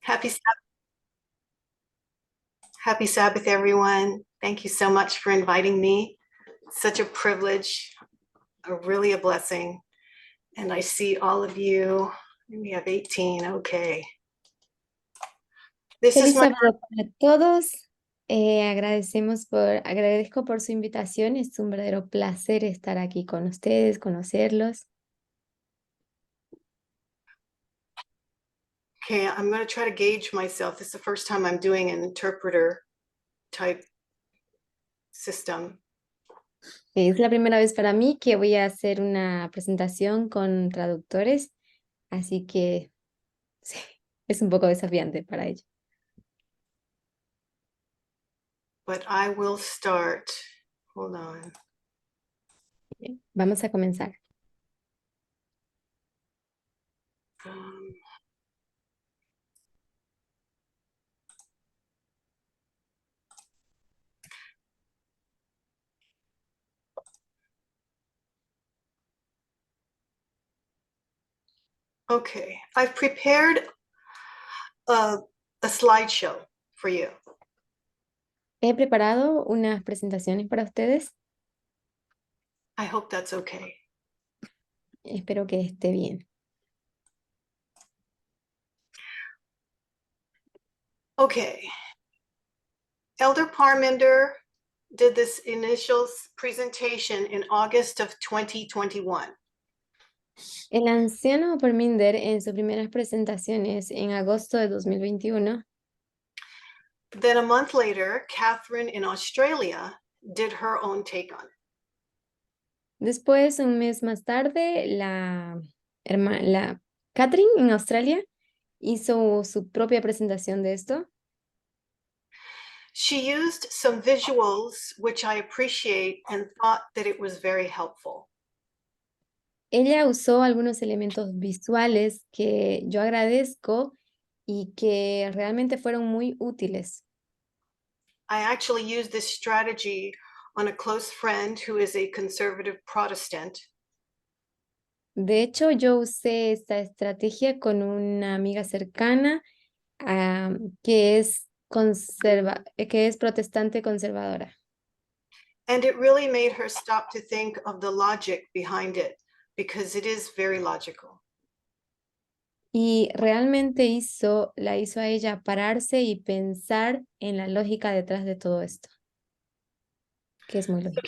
Happy Sabbath, happy Sabbath, everyone. Thank you so much for inviting me. It's such a privilege, really a blessing. And I see all of you. We have 18, okay. This is Feliz my, sábado para todos. Agradezco por su invitación. Es un verdadero placer estar aquí con ustedes, conocerlos. okay, I'm going to try to gauge myself. This is the first time I'm doing an interpreter type system. Es la primera vez para mí que voy a hacer una presentación con traductores, así que sí, es un poco desafiante para ellos. But I will start. Hold on. Bien, vamos a comenzar. Um, okay, I've prepared a slideshow for you. He preparado unas presentaciones para ustedes. I hope that's okay. Espero que esté bien. Okay. Elder Parminder did this initial presentation in August of 2021. El anciano Perminder en sus primeras presentaciones en agosto de 2021. Then a month later, Catherine in Australia did her own take on it. Después, un mes más tarde, la Catherine en Australia hizo su propia presentación de esto. She used some visuals, which I appreciate, and thought that it was very helpful. Ella usó algunos elementos visuales que yo agradezco y que realmente fueron muy útiles. I actually used this strategy on a close friend who is a conservative Protestant. De hecho, yo usé esta estrategia con una amiga cercana que es protestante conservadora. And it really made her stop to think of the logic behind it, because it is very logical. Y realmente la hizo a ella pararse y pensar en la lógica detrás de todo esto, que es muy lógico.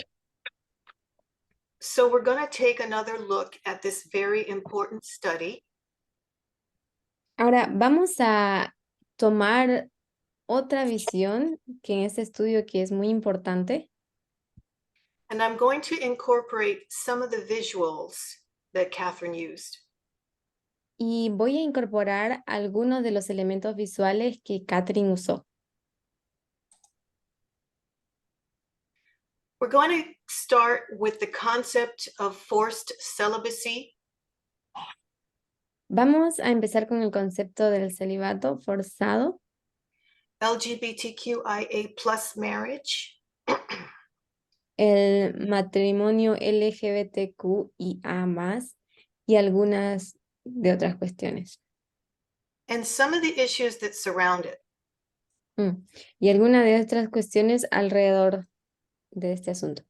So we're going to take another look at this very important study. Ahora vamos a tomar otra visión que en este estudio que es muy importante. And I'm going to incorporate some of the visuals that Catherine used. Y voy a incorporar algunos de los elementos visuales que Catherine usó. We're going to start with the concept of forced celibacy. Vamos a empezar con el concepto del celibato forzado, LGBTQIA plus marriage, el matrimonio LGBTQIA+, y algunas de otras cuestiones. and some of the issues that surround it. Y algunas de otras cuestiones alrededor de este asunto.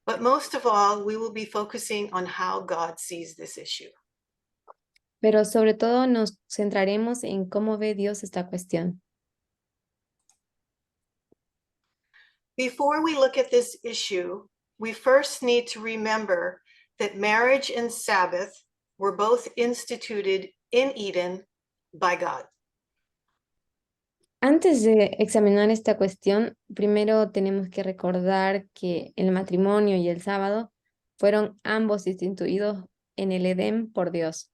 But most of all, we will be focusing on how God sees this issue. Pero sobre todo nos centraremos en cómo ve Dios esta cuestión. Before we look at this issue, we first need to remember that marriage and Sabbath were both instituted in Eden by God. Antes de examinar esta cuestión, primero tenemos que recordar que el matrimonio y el sábado fueron ambos instituidos en el Edén por Dios.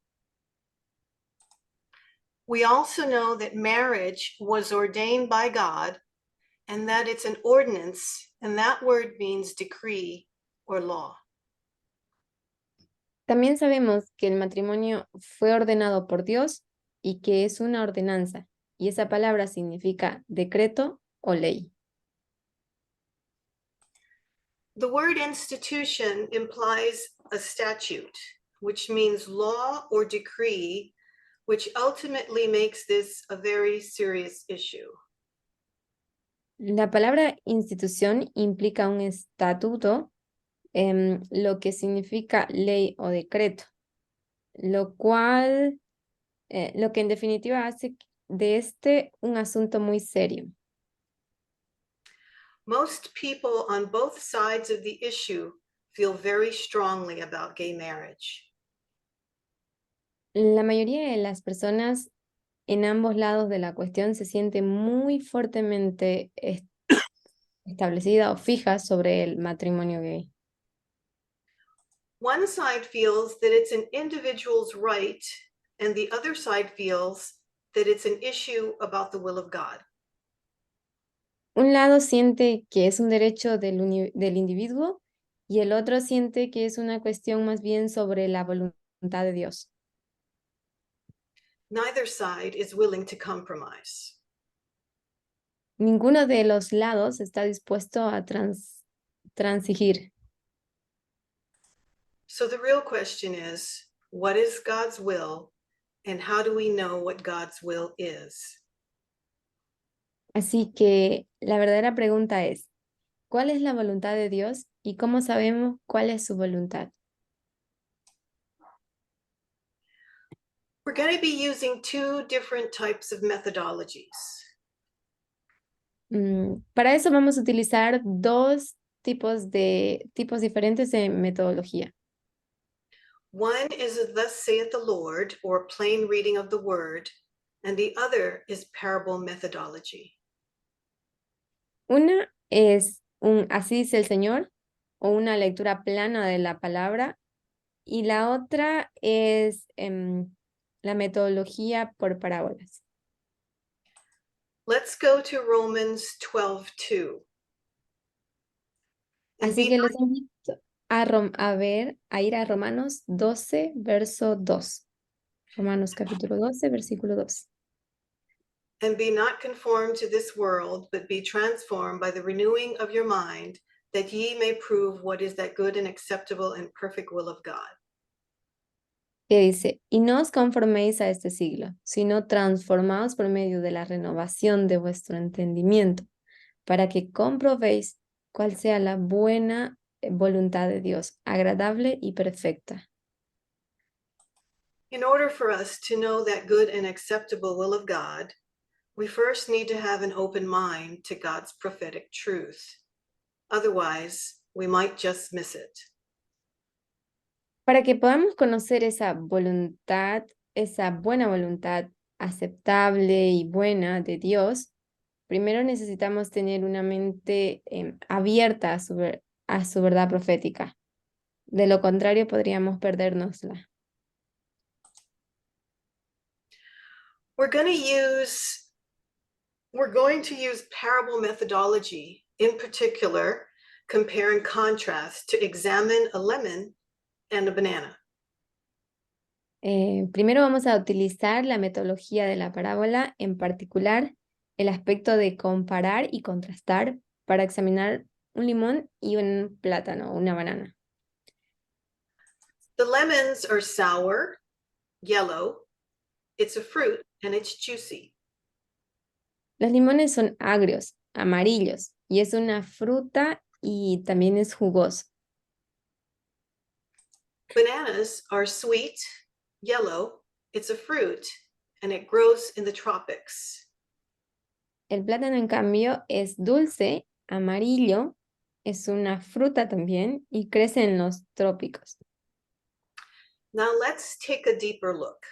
We also know that marriage was ordained by God and that it's an ordinance, and that word means decree or law. También sabemos que el matrimonio fue ordenado por Dios y que es una ordenanza, y esa palabra significa decreto o ley. The word institution implies a statute, which means law or decree which ultimately makes this a very serious issue. La palabra institución implica un estatuto, lo que significa ley o decreto, lo que en definitiva hace de este un asunto muy serio. Most people on both sides of the issue feel very strongly about gay marriage. La mayoría de las personas en ambos lados de la cuestión se siente muy fuertemente establecida o fija sobre el matrimonio gay. One side feels that it's an individual's right, and the other side feels that it's an issue about the will of God. Un lado siente que es un derecho del individuo y el otro siente que es una cuestión más bien sobre la voluntad de Dios. Neither side is willing to compromise. Ninguno de los lados está dispuesto a transigir. So the real question is, what is God's will, and how do we know what God's will is? Así que la verdadera pregunta es, ¿cuál es la voluntad de Dios y cómo sabemos cuál es su voluntad? We're going to be using two different types of methodologies. Para eso vamos a utilizar dos tipos diferentes de metodología. One is a thus saith the Lord, or plain reading of the word, and the other is parable methodology. Una es un así dice el Señor o una lectura plana de la palabra y la otra es la metodología por parábolas. Let's go to Romans 12:2. Así que los invito a ir a Romanos 12, verso 2. Romanos capítulo 12, versículo 2. And be not conformed to this world, but be transformed by the renewing of your mind, that ye may prove what is that good and acceptable and perfect will of God. Que dice, y no os conforméis a este siglo, sino transformaos por medio de la renovación de vuestro entendimiento, para que comprobéis cuál sea la buena voluntad de Dios, agradable y perfecta. In order for us to know that good and acceptable will of God, we first need to have an open mind to God's prophetic truth. Otherwise, we might just miss it. Para que podamos conocer esa voluntad, esa buena voluntad aceptable y buena de Dios, primero necesitamos tener una mente abierta a su verdad profética. De lo contrario, podríamos perdérnosla. We're going to use parable methodology, in particular, compare and contrast, to examine a lemon and a banana. Primero vamos a utilizar la metodología de la parábola, en particular el aspecto de comparar y contrastar para examinar un limón y un plátano, una banana. The lemons are sour, yellow, it's a fruit, and it's juicy. Los limones son agrios, amarillos, y es una fruta y también es jugoso. Bananas are sweet, yellow, it's a fruit, and it grows in the tropics. El plátano, en cambio, es dulce, amarillo, es una fruta también y crece en los trópicos. Now let's take a deeper look.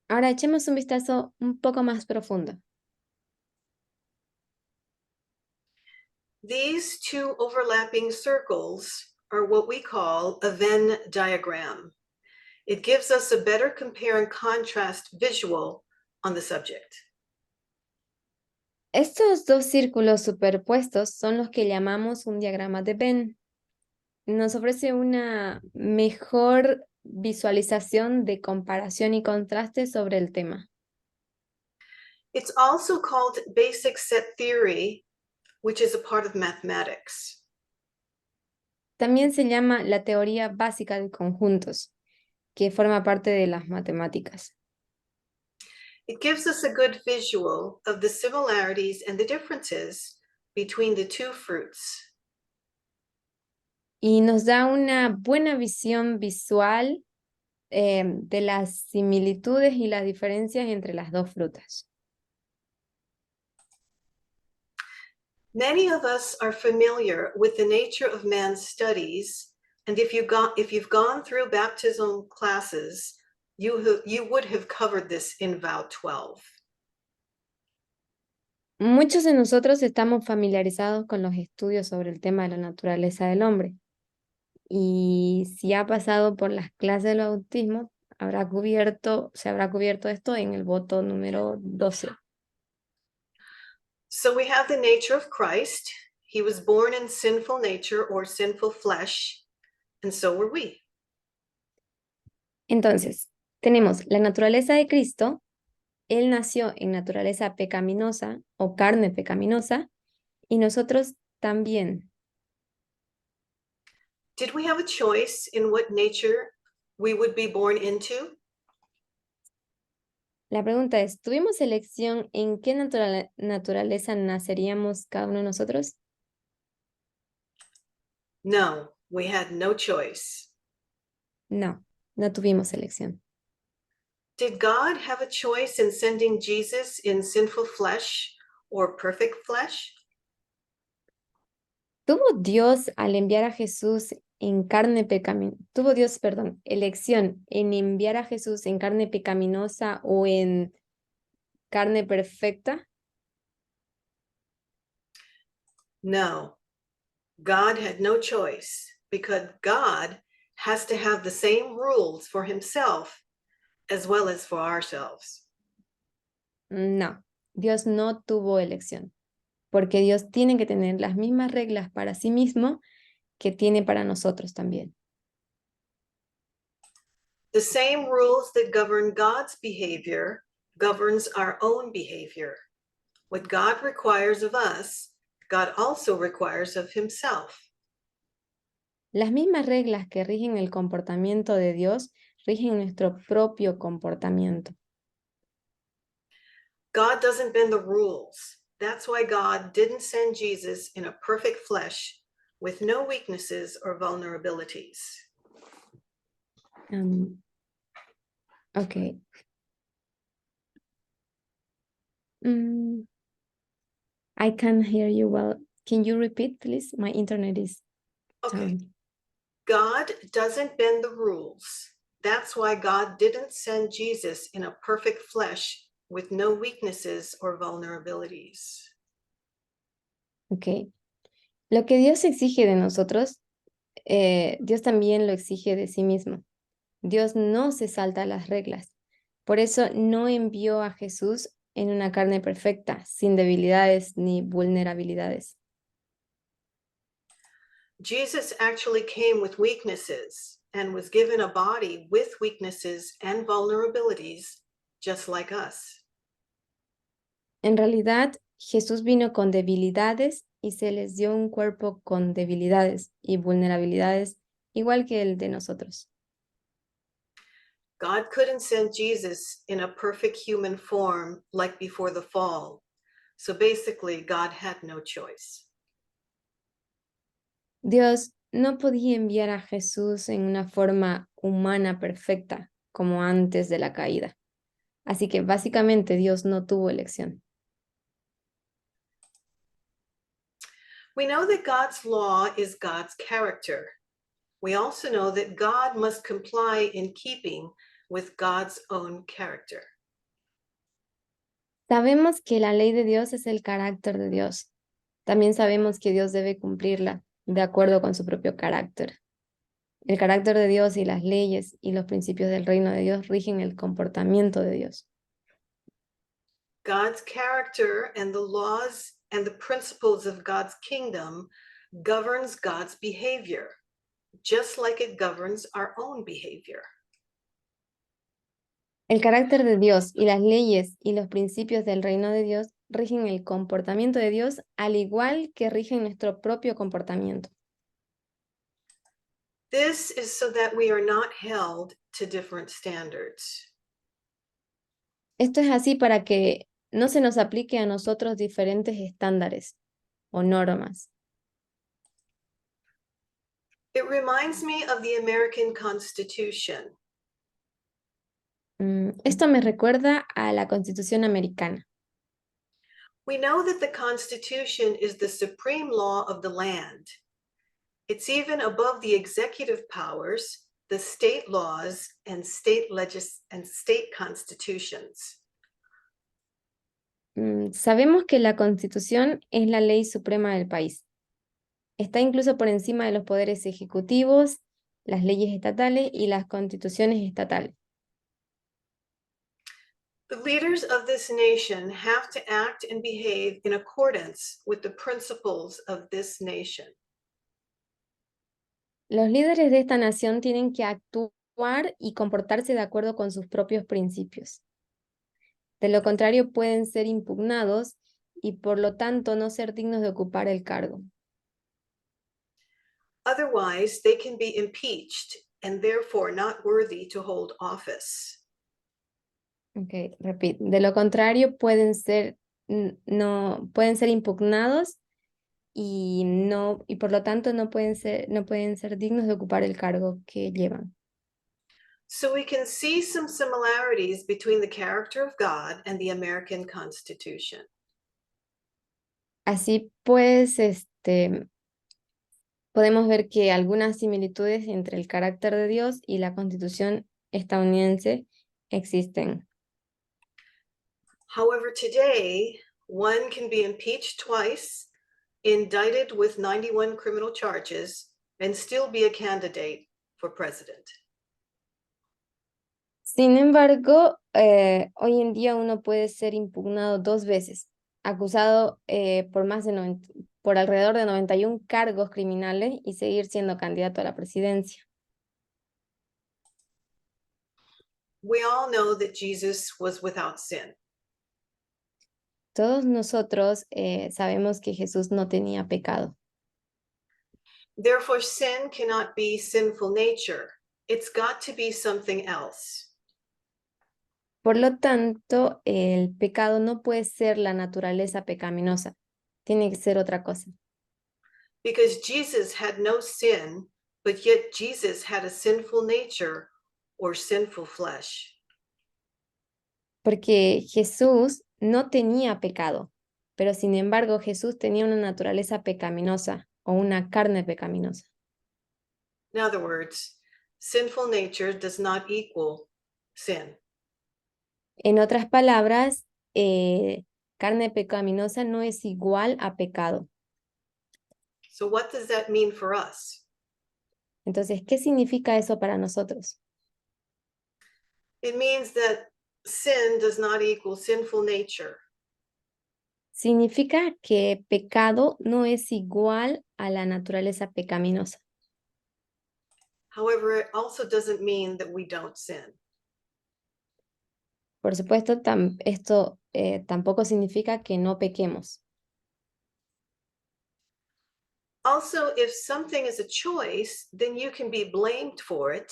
Ahora echemos un vistazo un poco más profundo. These two overlapping circles are what we call a Venn diagram. It gives us a better compare and contrast visual on the subject. Estos dos círculos superpuestos son los que llamamos un diagrama de Venn. Nos ofrece una mejor visualización de comparación y contraste sobre el tema. It's also called basic set theory, which is a part of mathematics. También se llama la teoría básica de conjuntos, que forma parte de las matemáticas. It gives us a good visual of the similarities and the differences between the two fruits. Y nos da una buena visión visual de las similitudes y las diferencias entre las dos frutas. Many of us are familiar with the nature of man's studies, and if you've gone through baptism classes, you would have covered this in vow 12. Muchos de nosotros estamos familiarizados con los estudios sobre el tema de la naturaleza del hombre. Y si ha pasado por las clases del bautismo, se habrá cubierto esto en el voto número 12. So we have the nature of Christ. He was born in sinful nature or sinful flesh, and so were we. Entonces, tenemos la naturaleza de Cristo. Él nació en naturaleza pecaminosa o carne pecaminosa, y nosotros también. Did we have a choice in what nature we would be born into? La pregunta es, ¿tuvimos elección en qué naturaleza naceríamos cada uno de nosotros? No, we had no choice. No, no tuvimos elección. Did God have a choice in sending Jesus in sinful flesh or perfect flesh? ¿Tuvo Dios al enviar a Jesús en carne pecaminosa? ¿Tuvo Dios, perdón, elección en enviar a Jesús en carne pecaminosa o en carne perfecta? No, God had no choice because God has to have the same rules for himself as well as for ourselves. No, Dios no tuvo elección, porque Dios tiene que tener las mismas reglas para sí mismo que tiene para nosotros también. The same rules that govern God's behavior governs our own behavior. What God requires of us, God also requires of himself. Las mismas reglas que rigen el comportamiento de Dios rigen nuestro propio comportamiento. God doesn't bend the rules. That's why God didn't send Jesus in a perfect flesh with no weaknesses or vulnerabilities. Okay. I can't hear you well. Can you repeat, please? My internet is Okay. down. God doesn't bend the rules. That's why God didn't send Jesus in a perfect flesh with no weaknesses or vulnerabilities. Ok. Lo que Dios exige de nosotros, Dios también lo exige de sí mismo. Dios no se salta las reglas. Por eso no envió a Jesús en una carne perfecta, sin debilidades ni vulnerabilidades. Jesus actually came with weaknesses and was given a body with weaknesses and vulnerabilities, just like us. En realidad, Jesús vino con debilidades y se les dio un cuerpo con debilidades y vulnerabilidades, igual que el de nosotros. God couldn't send Jesus in a perfect human form like before the fall. So basically, God had no choice. Dios no podía enviar a Jesús en una forma humana perfecta como antes de la caída. Así que básicamente Dios no tuvo elección. We know that God's law is God's character. We also know that God must comply in keeping with God's own character. Sabemos que la ley de Dios es el carácter de Dios. También sabemos que Dios debe cumplirla de acuerdo con su propio carácter. El carácter de Dios y las leyes y los principios del reino de Dios rigen el comportamiento de Dios. God's character and the laws and the principles of God's kingdom governs God's behavior, just like it governs our own behavior. El carácter de Dios y las leyes y los principios del reino de Dios rigen el comportamiento de Dios al igual que rigen nuestro propio comportamiento. This is so that we are not held to different standards. Esto es así para que no se nos aplique a nosotros diferentes estándares o normas. It reminds me of the American Constitution. Esto me recuerda a la Constitución americana. We know that the Constitution is the supreme law of the land. It's even above the executive powers, the state laws, and state constitutions. Sabemos que la Constitución es la ley suprema del país. Está incluso por encima de los poderes ejecutivos, las leyes estatales y las constituciones estatales. The leaders of this nation have to act and behave in accordance with the principles of this nation. Los líderes de esta nación tienen que actuar y comportarse de acuerdo con sus propios principios. De lo contrario, pueden ser impugnados y por lo tanto no ser dignos de ocupar el cargo. Otherwise, they can be impeached and therefore not worthy to hold office. Okay, repito. De lo contrario, pueden ser impugnados y por lo tanto no pueden ser dignos de ocupar el cargo que llevan. So we can see some similarities between the character of God and the American Constitution. Así pues, podemos ver que algunas similitudes entre el carácter de Dios y la Constitución estadounidense existen. However, today, one can be impeached twice, indicted with 91 criminal charges, and still be a candidate for president. Sin embargo, hoy en día uno puede ser impugnado 2 veces, acusado por alrededor de 91 cargos criminales y seguir siendo candidato a la presidencia. We all know that Jesus was without sin. Todos nosotros sabemos que Jesús no tenía pecado. Therefore, sin cannot be sinful nature. It's got to be something else. Por lo tanto, el pecado no puede ser la naturaleza pecaminosa, tiene que ser otra cosa. Because Jesus had no sin, but yet Jesus had a sinful nature or sinful flesh. Porque Jesús no tenía pecado, pero sin embargo Jesús tenía una naturaleza pecaminosa o una carne pecaminosa. In other words, sinful nature does not equal sin. En otras palabras, carne pecaminosa no es igual a pecado. So what does that mean for us? Entonces, ¿qué significa eso para nosotros? It means that sin does not equal sinful nature. Significa que pecado no es igual a la naturaleza pecaminosa. However, it also doesn't mean that we don't sin. Por supuesto, esto tampoco significa que no pequemos. Also, if something is a choice, then you can be blamed for it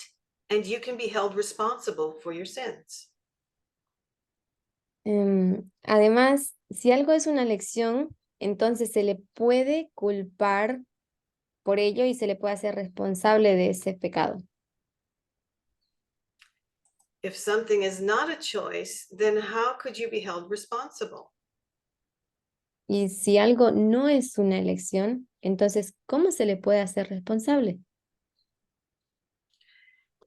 and you can be held responsible for your sins. Además, si algo es una elección, entonces se le puede culpar por ello y se le puede hacer responsable de ese pecado. If something is not a choice, then how could you be held responsible? Y si algo no es una elección, entonces, ¿cómo se le puede hacer responsable?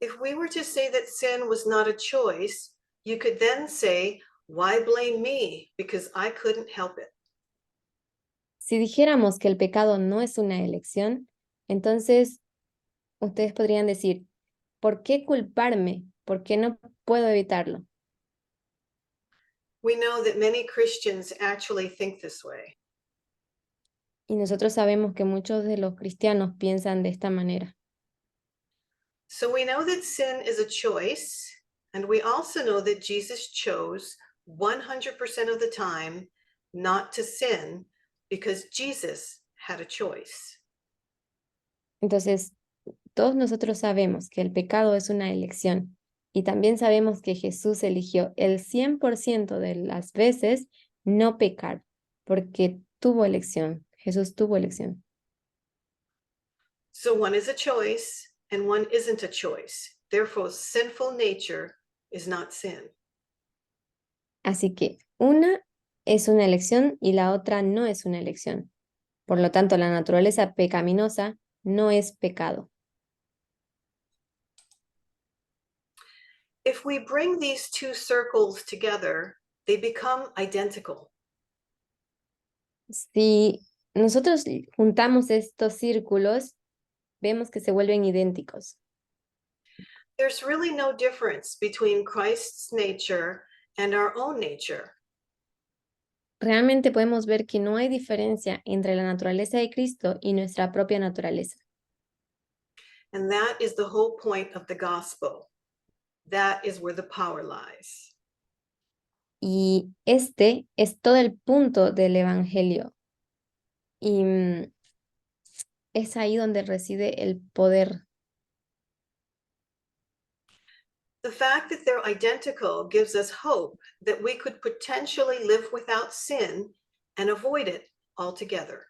If we were to say that sin was not a choice, you could then say, why blame me? Because I couldn't help it. Si dijéramos que el pecado no es una elección, entonces ustedes podrían decir, ¿por qué culparme? ¿Por qué no puedo evitarlo? We know that many Christians actually think this way. Y nosotros sabemos que muchos de los cristianos piensan de esta manera. So we know that sin is a choice, and we also know that Jesus chose 100% of the time not to sin because Jesus had a choice. Entonces, todos nosotros sabemos que el pecado es una elección y también sabemos que Jesús eligió el 100% de las veces no pecar, porque tuvo elección. Jesús tuvo elección. So one is a choice and one isn't a choice. Therefore, sinful nature is not sin. Así que una es una elección y la otra no es una elección. Por lo tanto, la naturaleza pecaminosa no es pecado. If we bring these two circles together, they become identical. Si nosotros juntamos estos círculos, vemos que se vuelven idénticos. There's really no difference between Christ's nature and our own nature. Realmente podemos ver que no hay diferencia entre la naturaleza de Cristo y nuestra propia naturaleza. And that is the whole point of the gospel. That is where the power lies. Y este es todo el punto del Evangelio. Y es ahí donde reside el poder. The fact that they're identical gives us hope that we could potentially live without sin and avoid it altogether.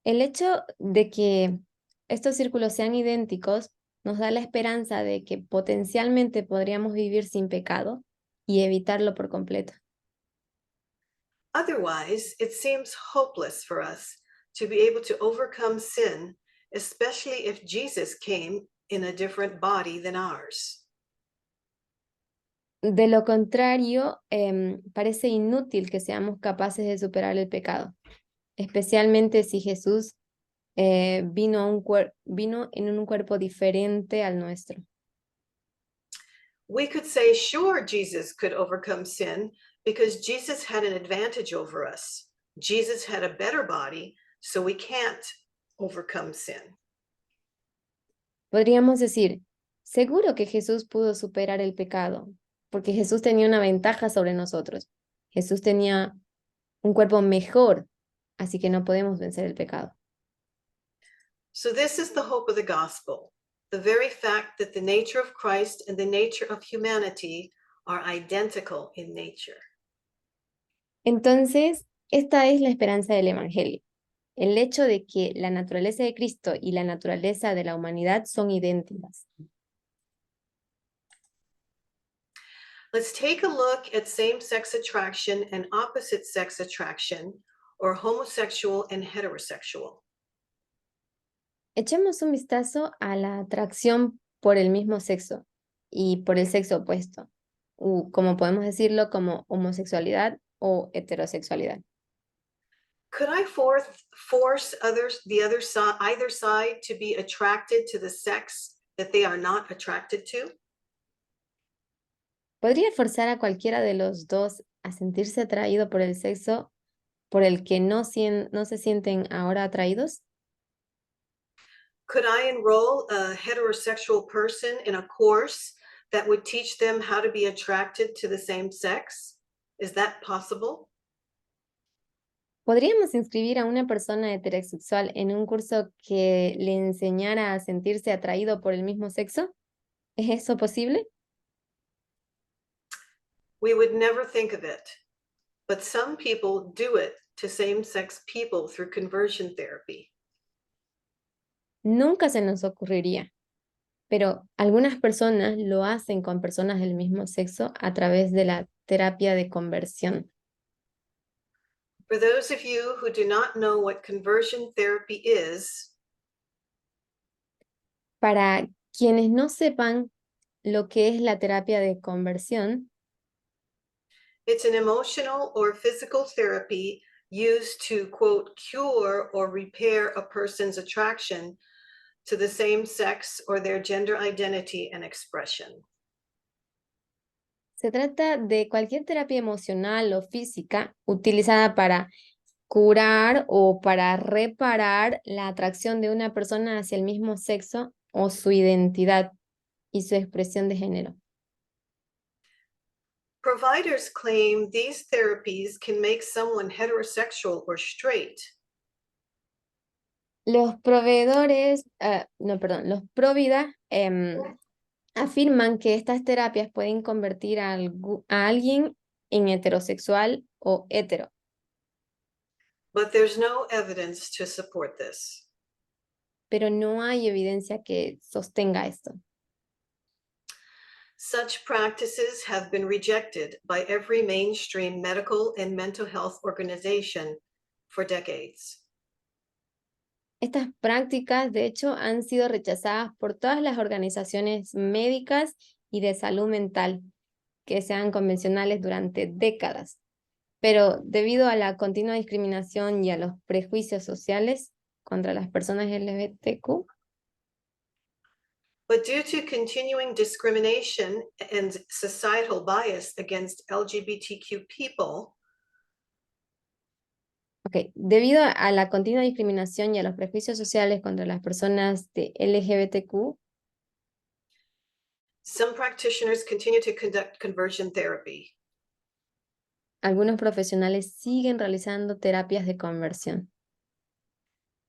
El hecho de que estos círculos sean idénticos nos da la esperanza de que potencialmente podríamos vivir sin pecado y evitarlo por completo. Otherwise, it seems hopeless for us to be able to overcome sin, especially if Jesus came in a different body than ours. De lo contrario, parece inútil que seamos capaces de superar el pecado, especialmente si Jesús vino en un cuerpo diferente al nuestro. We could say, sure, Jesus could overcome sin because Jesus had an advantage over us. Jesus had a better body, so we can't overcome sin. Podríamos decir, seguro que Jesús pudo superar el pecado, porque Jesús tenía una ventaja sobre nosotros. Jesús tenía un cuerpo mejor, así que no podemos vencer el pecado. So, this is the hope of the gospel, the very fact that the nature of Christ and the nature of humanity are identical in nature. Entonces, esta es la esperanza del Evangelio, el hecho de que la naturaleza de Cristo y la naturaleza de la humanidad son idénticas. Let's take a look at same-sex attraction and opposite-sex attraction, or homosexual and heterosexual. Echemos un vistazo a la atracción por el mismo sexo y por el sexo opuesto, como podemos decirlo como homosexualidad o heterosexualidad. Could I force either side to be attracted to the sex that they are not attracted to? ¿Podría forzar a cualquiera de los dos a sentirse atraído por el sexo por el que no se sienten ahora atraídos? Could I enroll a heterosexual person in a course that would teach them how to be attracted to the same sex? Is that possible? ¿Podríamos inscribir a una persona heterosexual en un curso que le enseñara a sentirse atraído por el mismo sexo? ¿Es eso posible? We would never think of it, but some people do it to same-sex people through conversion therapy. Nunca se nos ocurriría, pero algunas personas lo hacen con personas del mismo sexo a través de la terapia de conversión. For those of you who do not know what conversion therapy is, Para quienes no sepan lo que es la terapia de conversión, it's an emotional or physical therapy used to, quote, cure or repair a person's attraction to the same sex or their gender identity and expression. se trata de cualquier terapia emocional o física utilizada para curar o para reparar la atracción de una persona hacia el mismo sexo o su identidad y su expresión de género. Providers claim these therapies can make someone heterosexual or straight. Los proveedores, no, perdón, los provida afirman que estas terapias pueden convertir a alguien en heterosexual o hetero, but there's no evidence to support this. pero no hay evidencia que sostenga esto. Such practices have been rejected by every mainstream medical and mental health organization for decades. Estas prácticas, de hecho, han sido rechazadas por todas las organizaciones médicas y de salud mental que sean convencionales durante décadas. Pero debido a la continua discriminación y a los prejuicios sociales contra las personas LGBTQ, But due to continuing discrimination and societal bias against LGBTQ people, debido a la continua discriminación y a los prejuicios sociales contra las personas de LGBTQ, some practitioners continue to conduct conversion therapy. algunos profesionales siguen realizando terapias de conversión.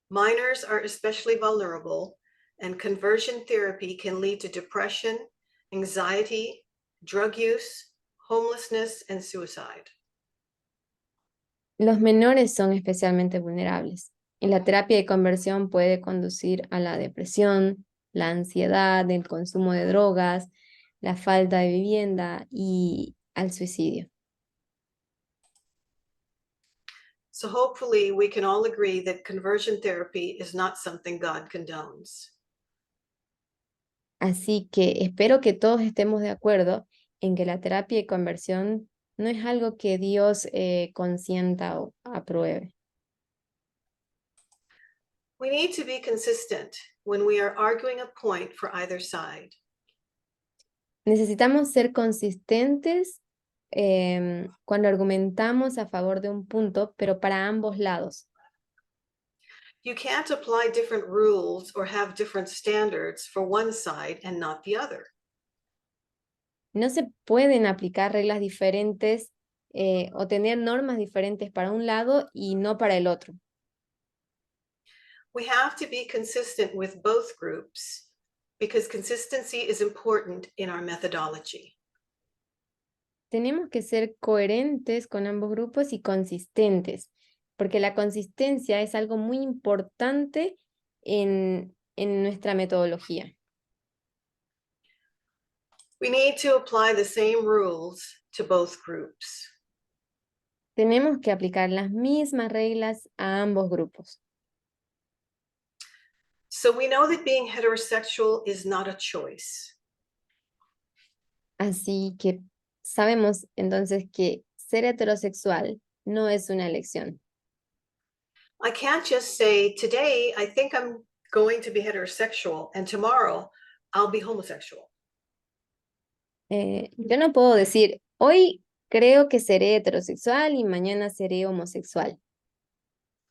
Minors are especially vulnerable, and conversion therapy can lead to depression, anxiety, drug use, homelessness, and suicide. Los menores son especialmente vulnerables y la terapia de conversión puede conducir a la depresión, la ansiedad, el consumo de drogas, la falta de vivienda y al suicidio. So hopefully we can all agree that conversion therapy is not something God condones. Así que espero que todos estemos de acuerdo en que la terapia de conversión no es algo que Dios consienta o apruebe. We need to be consistent when we are arguing a point for either side. Necesitamos ser consistentes cuando argumentamos a favor de un punto, pero para ambos lados. You can't apply different rules or have different standards for one side and not the other. No se pueden aplicar reglas diferentes o tener normas diferentes para un lado y no para el otro. We have to be consistent with both groups because consistency is important in our methodology. Tenemos que ser coherentes con ambos grupos y consistentes, porque la consistencia es algo muy importante en nuestra metodología. We need to apply the same rules to both groups. Tenemos que aplicar las mismas reglas a ambos grupos. So we know that being heterosexual is not a choice. Así que sabemos entonces que ser heterosexual no es una elección. I can't just say, today I think I'm going to be heterosexual and tomorrow I'll be homosexual. Yo no puedo decir, hoy creo que seré heterosexual y mañana seré homosexual.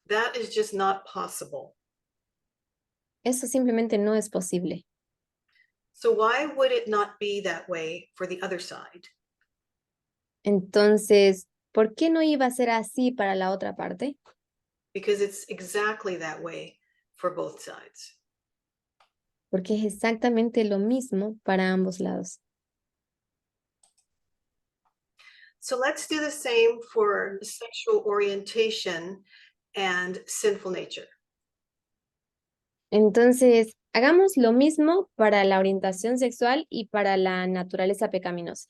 That is just not possible. Eso simplemente no es posible. So why would it not be that way for the other side? Entonces, ¿por qué no iba a ser así para la otra parte? Because it's exactly that way for both sides. Porque es exactamente lo mismo para ambos lados. So let's do the same for sexual orientation and sinful nature. Entonces, hagamos lo mismo para la orientación sexual y para la naturaleza pecaminosa.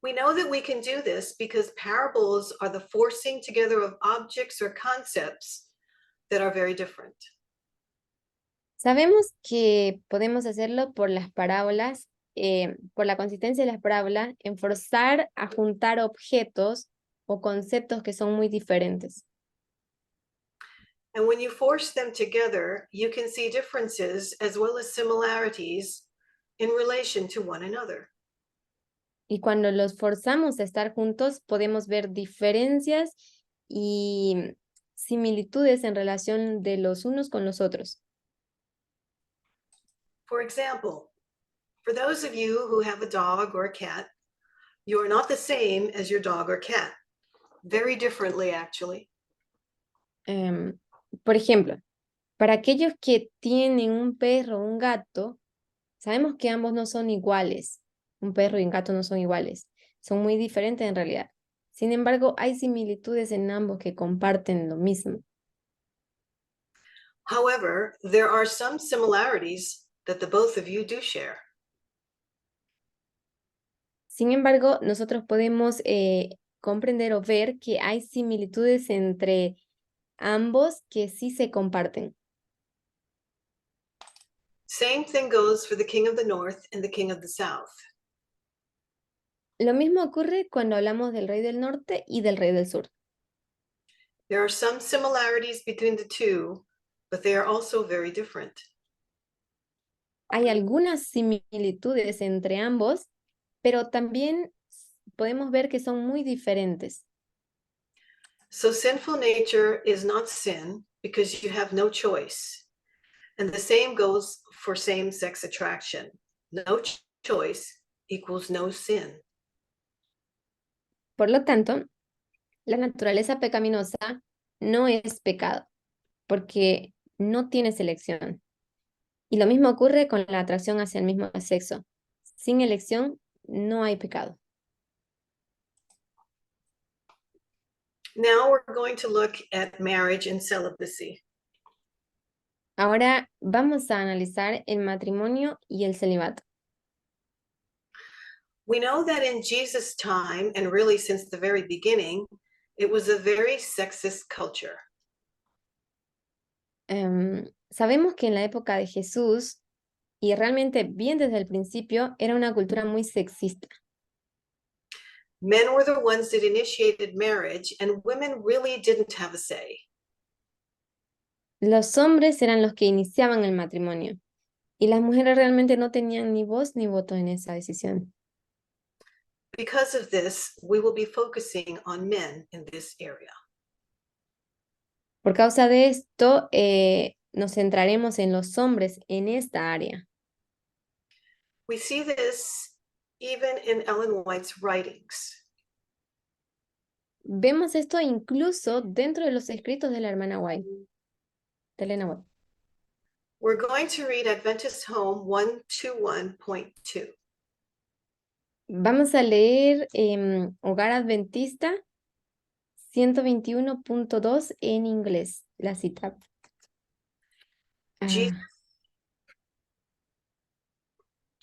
We know that we can do this because parables are the forcing together of objects or concepts that are very different. Sabemos que podemos hacerlo por las parábolas, por la consistencia de las parábolas, en forzar a juntar objetos o conceptos que son muy diferentes. And when you force them together, you can see differences as well as similarities in relation to one another. Y cuando los forzamos a estar juntos, podemos ver diferencias y similitudes en relación de los unos con los otros. For example, for those of you who have a dog or a cat, you are not the same as your dog or cat. Very differently, actually. Por ejemplo, para aquellos que tienen un perro o un gato, sabemos que ambos no son iguales. Un perro y un gato no son iguales. Son muy diferentes en realidad. Sin embargo, hay similitudes en ambos que comparten lo mismo. However, there are some similarities that the both of you do share. Sin embargo, nosotros podemos comprender o ver que hay similitudes entre ambos que sí se comparten. Same thing goes for the king of the north and the king of the south. Lo mismo ocurre cuando hablamos del rey del norte y del rey del sur. There are some similarities between the two, but they are also very different. Hay algunas similitudes entre ambos, pero también podemos ver que son muy diferentes. So sinful nature is not sin because you have no choice. And the same goes for same-sex attraction. No choice equals no sin. Por lo tanto, la naturaleza pecaminosa no es pecado, porque no tienes elección. Y lo mismo ocurre con la atracción hacia el mismo sexo. Sin elección no hay pecado. Now we're going to look at marriage and celibacy. Ahora vamos a analizar el matrimonio y el celibato. We know that in Jesus' time, and really since the very beginning, it was a very sexist culture. Sabemos que en la época de Jesús, y realmente bien desde el principio, era una cultura muy sexista. Men were the ones that initiated marriage, and women really didn't have a say. Los hombres eran los que iniciaban el matrimonio, y las mujeres realmente no tenían ni voz ni voto en esa decisión. Because of this, we will be focusing on men in this area. Por causa de esto, nos centraremos en los hombres en esta área. We see this even in Ellen White's writings. Vemos esto incluso dentro de los escritos de la hermana White, de Elena White. We're going to read Adventist Home 121.2. Vamos a leer Hogar Adventista 121.2 en inglés, la cita. Jesus,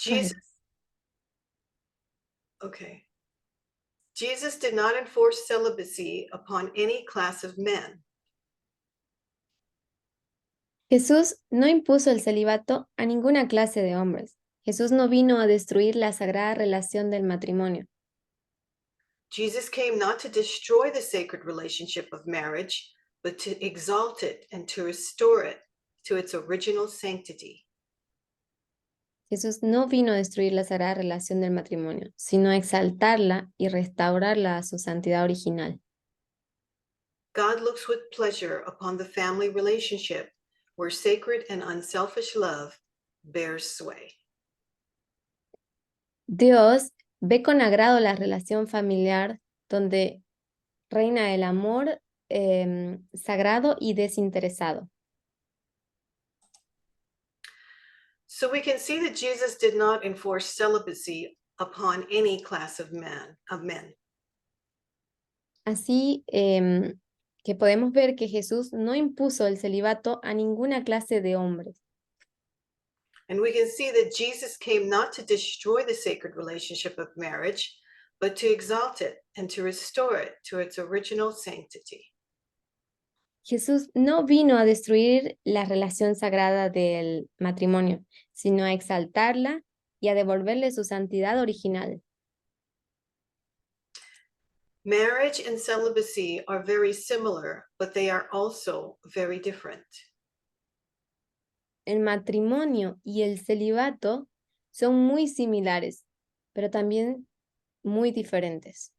Go ahead. Jesus, okay. Jesus did not enforce celibacy upon any class of men. Jesús no impuso el celibato a ninguna clase de hombres. Jesús no vino a destruir la sagrada relación del matrimonio. Jesus came not to destroy the sacred relationship of marriage, but to exalt it and to restore it to its original sanctity. Jesús no vino a destruir la sagrada relación del matrimonio, sino a exaltarla y restaurarla a su santidad original. God looks with pleasure upon the family relationship where sacred and unselfish love bears sway. Dios ve con agrado la relación familiar donde reina el amor sagrado y desinteresado. So we can see that Jesus did not enforce celibacy upon any class of men. Así que podemos ver que Jesús no impuso el celibato a ninguna clase de hombres. And we can see that Jesus came not to destroy the sacred relationship of marriage, but to exalt it and to restore it to its original sanctity. Jesús no vino a destruir la relación sagrada del matrimonio, sino a exaltarla y a devolverle su santidad original. Marriage and celibacy are very similar, but they are also very different. El matrimonio y el celibato son muy similares, pero también muy diferentes.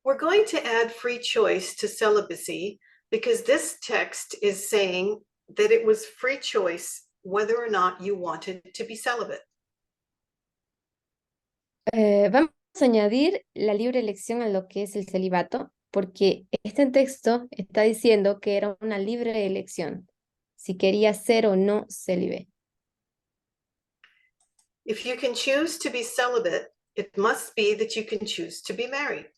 We're going to add free choice to celibacy because this text is saying that it was free choice whether or not you wanted to be celibate. Vamos a añadir la libre elección a lo que es el celibato, porque este texto está diciendo que era una libre elección, si quería ser o no célibe. If you can choose to be celibate, it must be that you can choose to be married.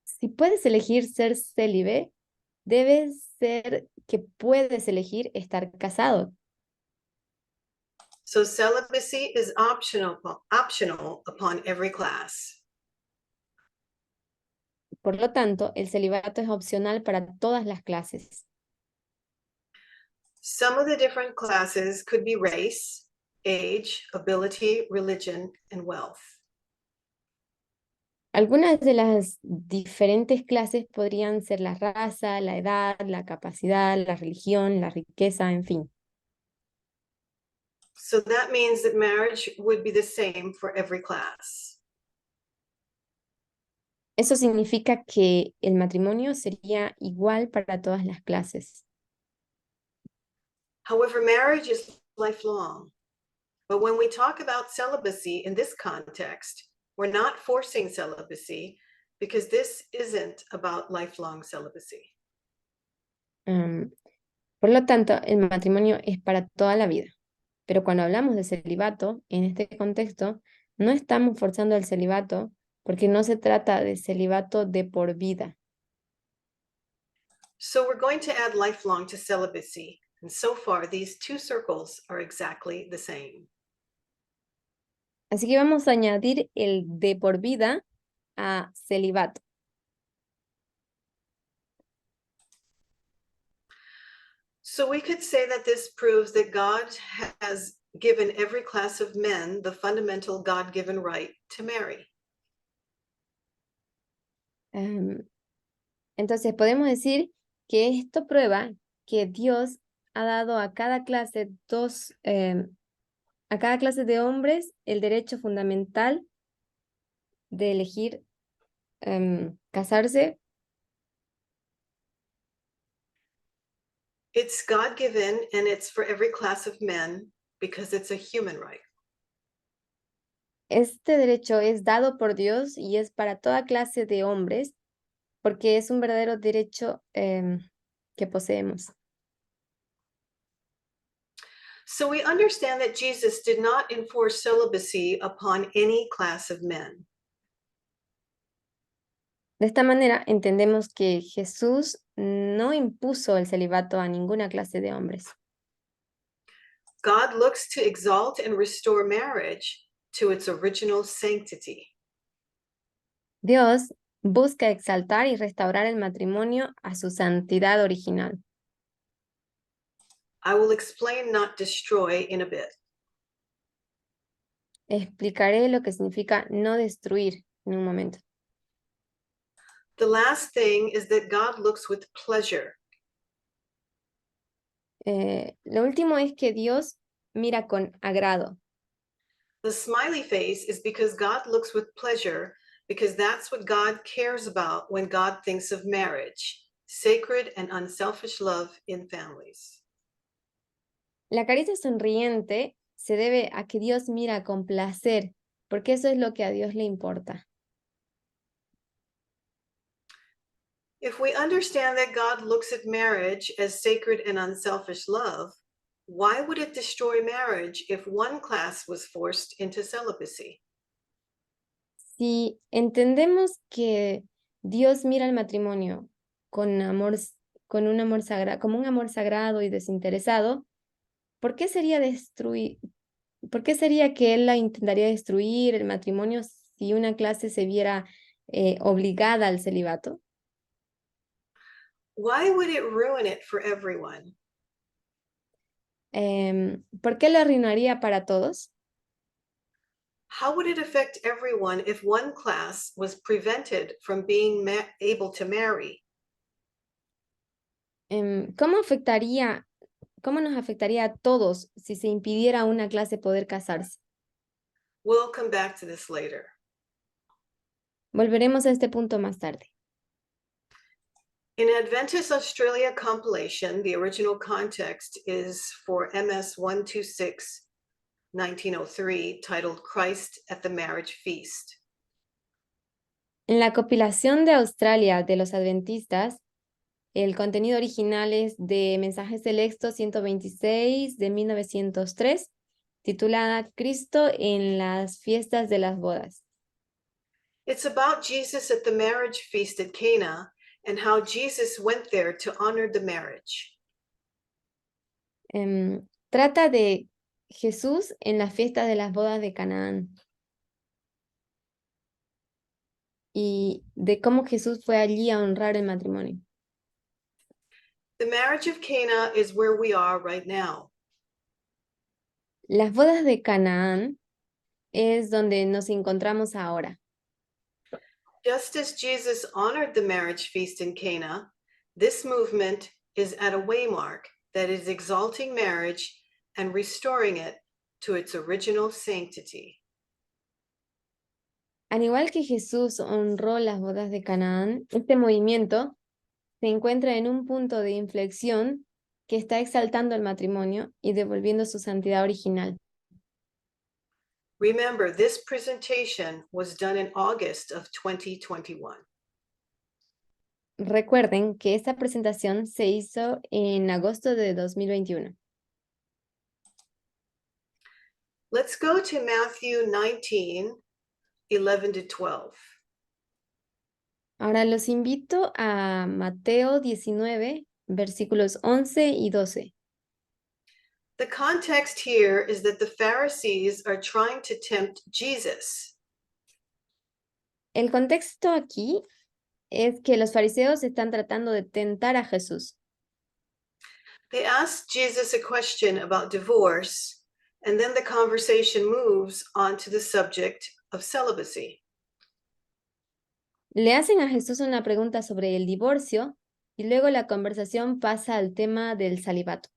Si puedes elegir ser célibe, debe ser que puedes elegir estar casado. So celibacy is optional upon every class. Por lo tanto, el celibato es opcional para todas las clases. Some of the different classes could be race, age, ability, religion, and wealth. Algunas de las diferentes clases podrían ser la raza, la edad, la capacidad, la religión, la riqueza, en fin. So that means that marriage would be the same for every class. Eso significa que el matrimonio sería igual para todas las clases. However, marriage is lifelong. But when we talk about celibacy in this context, we're not forcing celibacy because this isn't about lifelong celibacy. Por lo tanto, el matrimonio es para toda la vida. Pero cuando hablamos de celibato, en este contexto, no estamos forzando el celibato porque no se trata de celibato de por vida. So we're going to add lifelong to celibacy. And so far, these two circles are exactly the same. Así que vamos a añadir el de por vida a celibato. So we could say that this proves that God has given every class of men the fundamental God-given right to marry. Entonces podemos decir que esto prueba que Dios ha dado a cada clase a cada clase de hombres el derecho fundamental de elegir casarse. It's God-given and it's for every class of men because it's a human right. Este derecho es dado por Dios y es para toda clase de hombres porque es un verdadero derecho que poseemos. So we understand that Jesus did not enforce celibacy upon any class of men. De esta manera entendemos que Jesús no impuso el celibato a ninguna clase de hombres. God looks to exalt and restore marriage to its original sanctity. Dios busca exaltar y restaurar el matrimonio a su santidad original. I will explain not destroy in a bit. Explicaré lo que significa no destruir en un momento. The last thing is that God looks with pleasure. Lo último es que Dios mira con agrado. The smiley face is because God looks with pleasure, because that's what God cares about when God thinks of marriage, sacred and unselfish love in families. La carita sonriente se debe a que Dios mira con placer, porque eso es lo que a Dios le importa. If we understand that God looks at marriage as sacred and unselfish love, why would it destroy marriage if one class was forced into celibacy? Si entendemos que Dios mira el matrimonio con amor, con un amor sagrado, como un amor sagrado y desinteresado, ¿por qué sería por qué sería que él la intentaría destruir el matrimonio si una clase se viera obligada al celibato? Why would it ruin it for everyone? ¿Por qué lo arruinaría para todos? How would it affect everyone if one class was prevented from being able to marry? ¿Cómo nos afectaría a todos si se impidiera a una clase poder casarse? We'll come back to this later. Volveremos a este punto más tarde. In Adventist Australia compilation, the original context is for MS 126, 1903, titled Christ at the Marriage Feast. En la compilación de Australia de los adventistas, el contenido original es de Mensajes del Éxodo 126 de 1903, titulada Cristo en las fiestas de las bodas. It's about Jesus at the marriage feast at Cana and how Jesus went there to honor the marriage. Trata de Jesús en las fiestas de las bodas de Canaán y de cómo Jesús fue allí a honrar el matrimonio. The marriage of Cana is where we are right now. Las bodas de Canaán es donde nos encontramos ahora. Just as Jesus honored the marriage feast in Cana, this movement is at a waymark that is exalting marriage and restoring it to its original sanctity. Al igual que Jesús honró las bodas de Canaán, este movimiento se encuentra en un punto de inflexión que está exaltando el matrimonio y devolviendo su santidad original. Remember, this presentation was done in August of 2021. Recuerden que esta presentación se hizo en agosto de 2021. Let's go to Matthew 19, 11 to 12. Ahora los invito a Mateo 19, versículos 11 y 12. The context here is that the Pharisees are trying to tempt Jesus. El contexto aquí es que los fariseos están tratando de tentar a Jesús. They asked Jesus a question about divorce, and then the conversation moves on to the subject of celibacy. Le hacen a Jesús una pregunta sobre el divorcio y luego la conversación pasa al tema del celibato.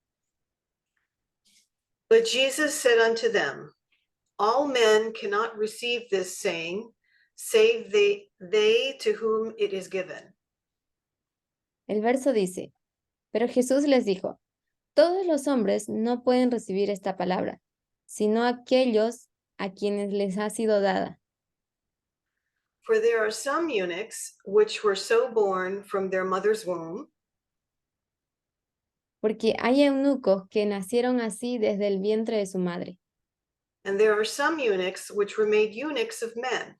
But Jesus said unto them, all men cannot receive this saying, save they to whom it is given. El verso dice, pero Jesús les dijo, todos los hombres no pueden recibir esta palabra, sino aquellos a quienes les ha sido dada. For there are some eunuchs which were so born from their mother's womb, Porque hay eunucos que nacieron así desde el vientre de su madre, and there are some eunuchs which were made eunuchs of men.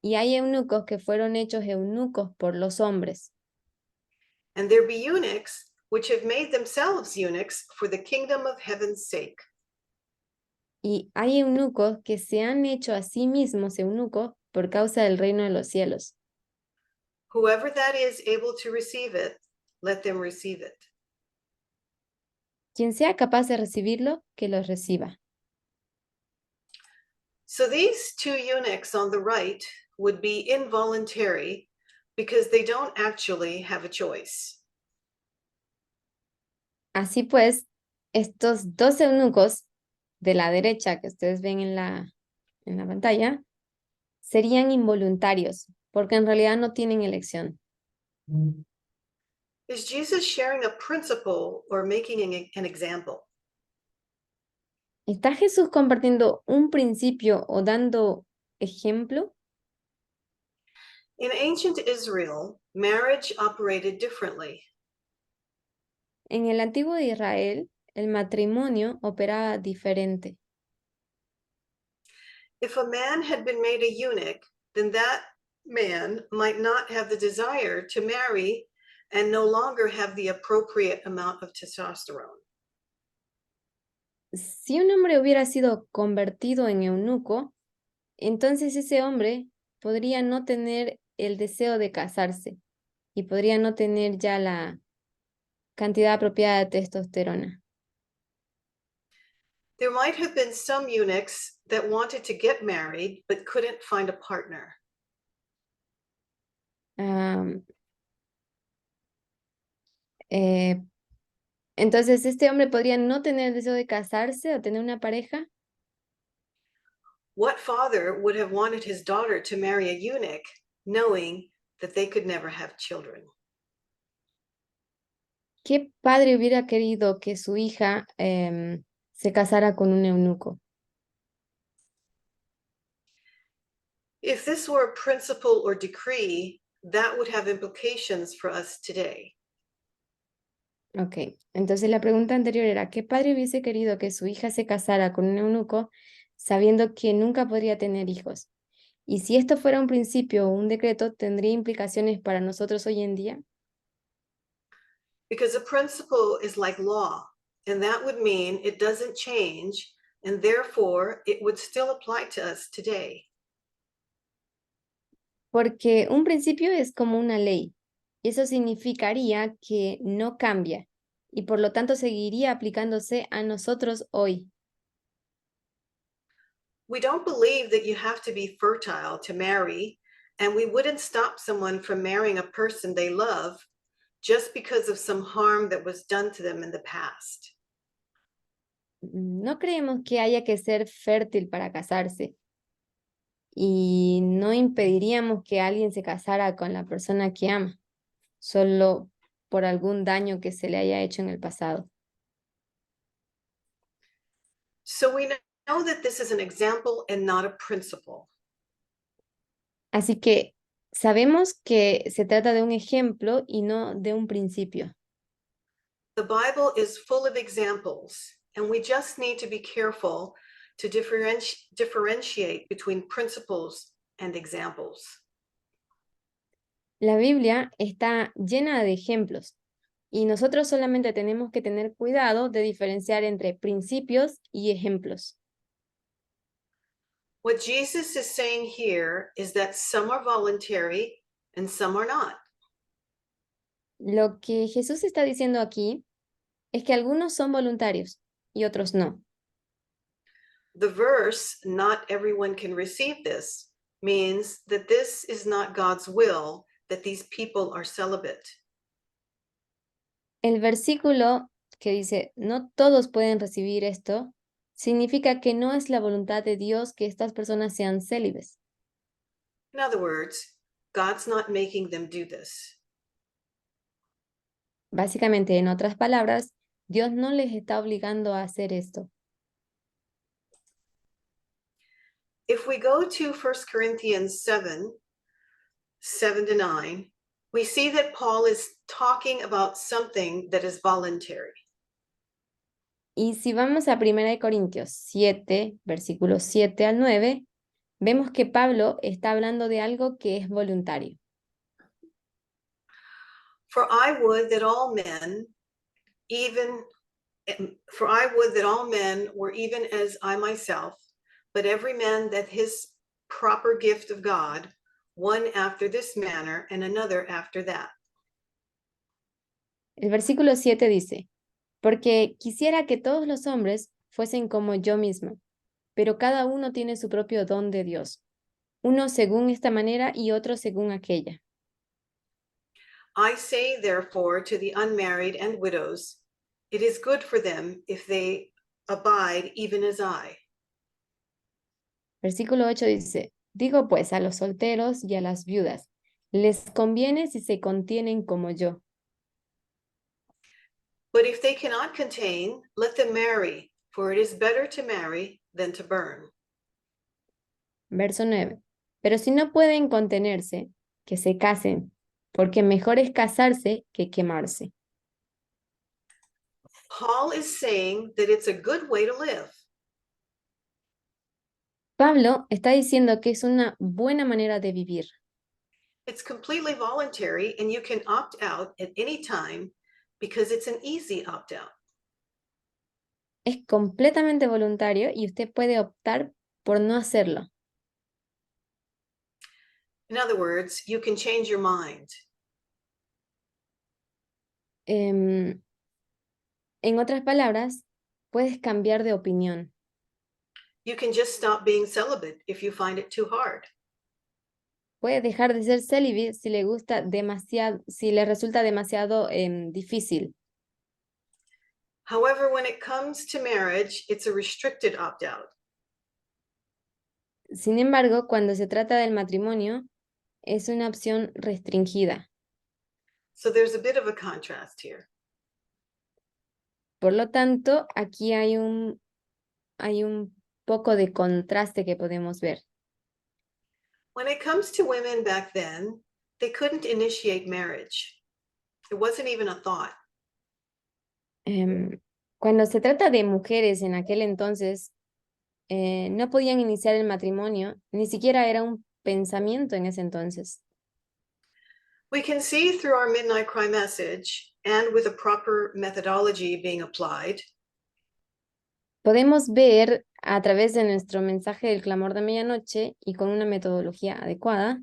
y hay eunucos que fueron hechos eunucos por los hombres, And there be eunuchs which have made themselves eunuchs for the kingdom of heaven's sake. y hay eunucos que se han hecho a sí mismos eunucos por causa del reino de los cielos. Whoever that is able to receive it, let them receive it. Quien sea capaz de recibirlo, que lo reciba. So these two eunuchs on the right would be involuntary because they don't actually have a choice. Así pues, estos dos eunucos de la derecha que ustedes ven en la pantalla serían involuntarios, porque en realidad no tienen elección. Is Jesus sharing a principle or making an example? ¿Está Jesús compartiendo un principio o dando ejemplo? In ancient Israel, marriage operated differently. En el antiguo Israel, el matrimonio operaba diferente. If a man had been made a eunuch, then that man might not have the desire to marry and no longer have the appropriate amount of testosterone. Si un hombre hubiera sido convertido en eunuco, entonces ese hombre podría no tener el deseo de casarse y podría no tener ya la cantidad apropiada de testosterona. There might have been some eunuchs that wanted to get married but couldn't find a partner. Entonces, este hombre podría no tener el deseo de casarse o tener una pareja. What father would have wanted his daughter to marry a eunuch knowing that they could never have children? ¿Qué padre hubiera querido que su hija se casara con un eunuco? If this were a principle or decree, that would have implications for us today. Ok, entonces la pregunta anterior era, ¿qué padre hubiese querido que su hija se casara con un eunuco sabiendo que nunca podría tener hijos? Y si esto fuera un principio o un decreto, ¿tendría implicaciones para nosotros hoy en día? Because a principle is like law, and that would mean it doesn't change, and therefore it would still apply to us today. Porque un principio es como una ley, y eso significaría que no cambia, y por lo tanto seguiría aplicándose a nosotros hoy. We don't believe that you have to be fertile to marry, and we wouldn't stop someone from marrying a person they love just because of some harm that was done to them in the past. No creemos que haya que ser fértil para casarse, y no impediríamos que alguien se casara con la persona que ama, solo por algún daño que se le haya hecho en el pasado. So we know that this is an example and not a principle. Así que sabemos que se trata de un ejemplo y no de un principio. The Bible is full of examples, and we just need to be careful to differentiate between principles and examples. La Biblia está llena de ejemplos y nosotros solamente tenemos que tener cuidado de diferenciar entre principios y ejemplos. What Jesus is saying here is that some are voluntary and some are not. Lo que Jesús está diciendo aquí es que algunos son voluntarios y otros no. The verse, not everyone can receive this, means that this is not God's will that these people are celibate. El versículo que dice, no todos pueden recibir esto, significa que no es la voluntad de Dios que estas personas sean célibes. In other words, God's not making them do this. Básicamente, en otras palabras, Dios no les está obligando a hacer esto. If we go to 1 Corinthians 7 to 9, we see that Paul is talking about something that is voluntary. Y si vamos a 1 Corintios 7, versículos 7 al 9, vemos que Pablo está hablando de algo que es voluntario. For I would that all men, even for I would that all men were even as I myself, but every man that his proper gift of God, one after this manner and another after that. El versículo 7 dice, porque quisiera que todos los hombres fuesen como yo misma, pero cada uno tiene su propio don de Dios, uno según esta manera y otro según aquella. I say therefore to the unmarried and widows, it is good for them if they abide even as I. Versículo 8 dice, digo pues a los solteros y a las viudas, les conviene si se contienen como yo. But if they cannot contain, let them marry, for it is better to marry than to burn. Verso 9. Pero si no pueden contenerse, que se casen, porque mejor es casarse que quemarse. Paul is saying that it's a good way to live. Pablo está diciendo que es una buena manera de vivir. It's completely voluntary and you can opt out at any time because it's an easy opt out. Es completamente voluntario y usted puede optar por no hacerlo. In other words, you can change your mind. En otras palabras, puedes cambiar de opinión. You can just stop being celibate if you find it too hard. Puede dejar de ser célibe si le gusta demasiado, si le resulta demasiado difícil. However, when it comes to marriage, it's a restricted opt out. Sin embargo, cuando se trata del matrimonio, es una opción restringida. So there's a bit of a contrast here. Por lo tanto, aquí hay un poco de contraste que podemos ver. When it comes to women back then, they couldn't initiate marriage. It wasn't even a thought. Cuando se trata de mujeres en aquel entonces, no podían iniciar el matrimonio, ni siquiera era un pensamiento en ese entonces. We can see through our Midnight Cry message and with a proper methodology being applied Podemos ver a través de nuestro mensaje del clamor de medianoche y con una metodología adecuada,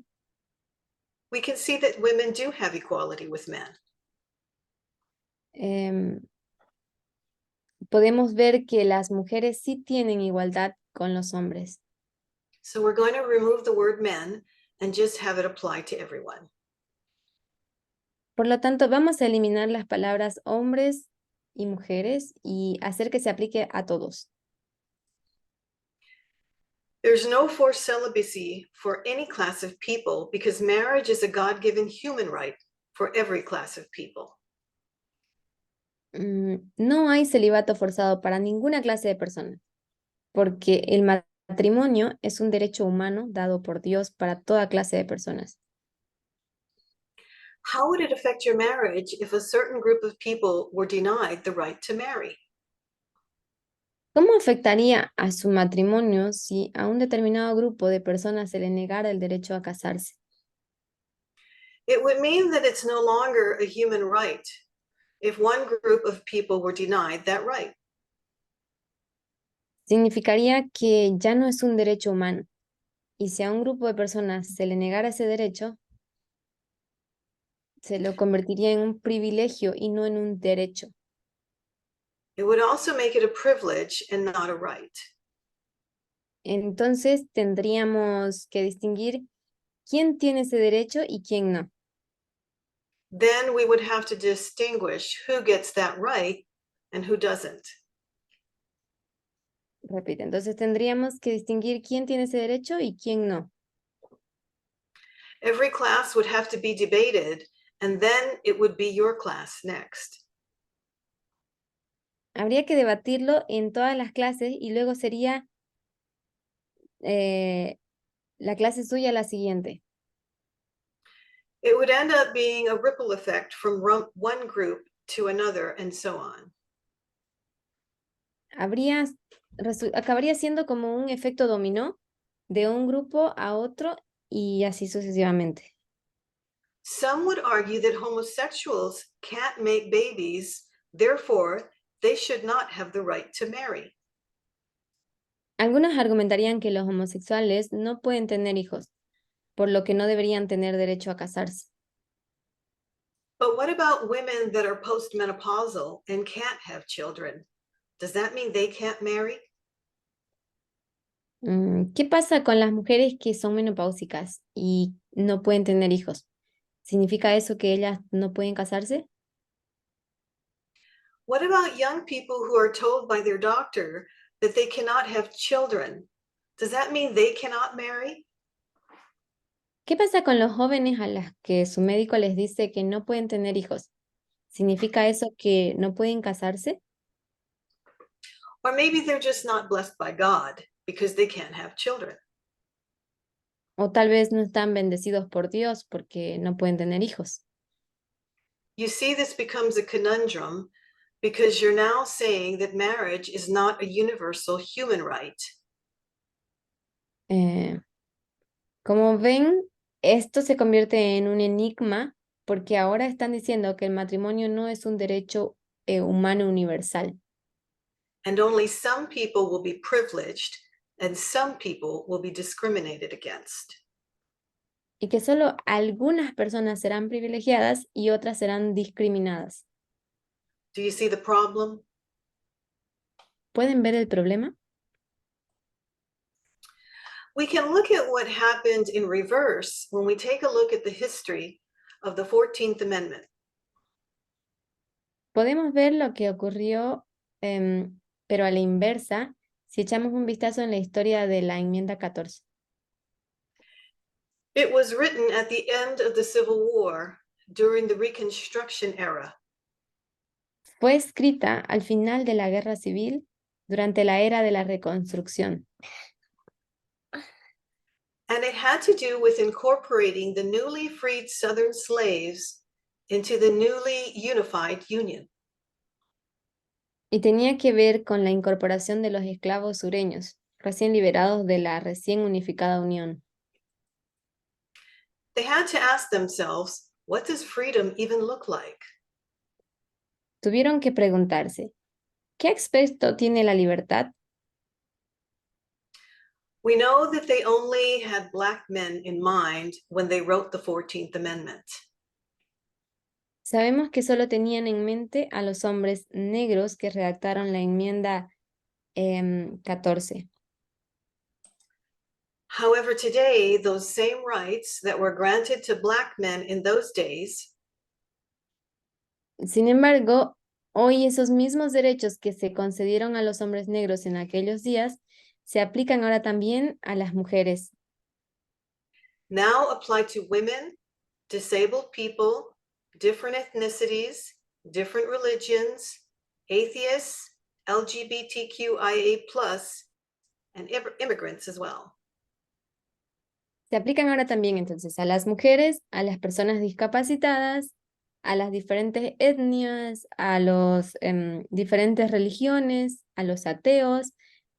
we can see that women do have equality with men. em, podemos ver que las mujeres sí tienen igualdad con los hombres. So we're going to remove the word men and just have it apply to everyone. Por lo tanto, vamos a eliminar las palabras hombres y mujeres y hacer que se aplique a todos. There's no forced celibacy for any class of people because marriage is a God-given human right for every class of people. No hay celibato forzado para ninguna clase de persona, porque el matrimonio es un derecho humano dado por Dios para toda clase de personas. How would it affect your marriage if a certain group of people were denied the right to marry? ¿Cómo afectaría a su matrimonio si a un determinado grupo de personas se le negara el derecho a casarse? It would mean that it's no longer a human right if one group of people were denied that right. Significaría que ya no es un derecho humano, y si a un grupo de personas se le negara ese derecho, se lo convertiría en un privilegio y no en un derecho. It would also make it a privilege and not a right. Entonces tendríamos que distinguir quién tiene ese derecho y quién no. Then we would have to distinguish who gets that right and who doesn't. Repite, entonces tendríamos que distinguir quién tiene ese derecho y quién no. Every class would have to be debated, and then it would be your class next. Habría que debatirlo en todas las clases y luego sería la clase suya la siguiente. It would end up being a ripple effect from one group to another, and so on. Acabaría siendo como un efecto dominó de un grupo a otro y así sucesivamente. Some would argue that homosexuals can't make babies, therefore, they should not have the right to marry. Algunos argumentarían que los homosexuales no pueden tener hijos, por lo que no deberían tener derecho a casarse. But what about women that are postmenopausal and can't have children? Does that mean they can't marry? ¿Qué pasa con las mujeres que son menopáusicas y no pueden tener hijos? ¿Significa eso que ellas no pueden casarse? What about young people who are told by their doctor that they cannot have children? Does that mean they cannot marry? ¿Qué pasa con los jóvenes a las que su médico les dice que no pueden tener hijos? ¿Significa eso que no pueden casarse? Or maybe they're just not blessed by God because they can't have children. O tal vez no están bendecidos por Dios porque no pueden tener hijos. You see, this becomes a conundrum because you're now saying that marriage is not a universal human right. Como ven, esto se convierte en un enigma porque ahora están diciendo que el matrimonio no es un derecho humano universal And only some people will be privileged and some people will be discriminated against. y que solo algunas personas serán privilegiadas y otras serán discriminadas. Do you see the problem? ¿Pueden ver el problema? We can look at what happened in reverse when we take a look at the history of the 14th Amendment. Podemos ver lo que ocurrió, pero a la inversa, si echamos un vistazo en la historia de la enmienda 14. It was written at the end of the Civil War during the Reconstruction era. Fue escrita al final de la Guerra Civil durante la era de la Reconstrucción. And it had to do with incorporating the newly freed Southern slaves into the newly unified Union. Y tenía que ver con la incorporación de los esclavos sureños, recién liberados de la recién unificada Unión. They had to ask themselves, what does freedom even look like? Tuvieron que preguntarse, ¿qué aspecto tiene la libertad? We know that they only had Black men in mind when they wrote the 14th Amendment. Sabemos que solo tenían en mente a los hombres negros que redactaron la enmienda 14. However, today, those same rights that were granted to Black men in those days Sin embargo, hoy esos mismos derechos que se concedieron a los hombres negros en aquellos días se aplican ahora también a las mujeres. now apply to women, disabled people, different ethnicities, different religions, atheists, LGBTQIA+, and immigrants as well. Se aplican ahora también entonces a las mujeres, a las personas discapacitadas, a las diferentes etnias, a los diferentes religiones, a los ateos,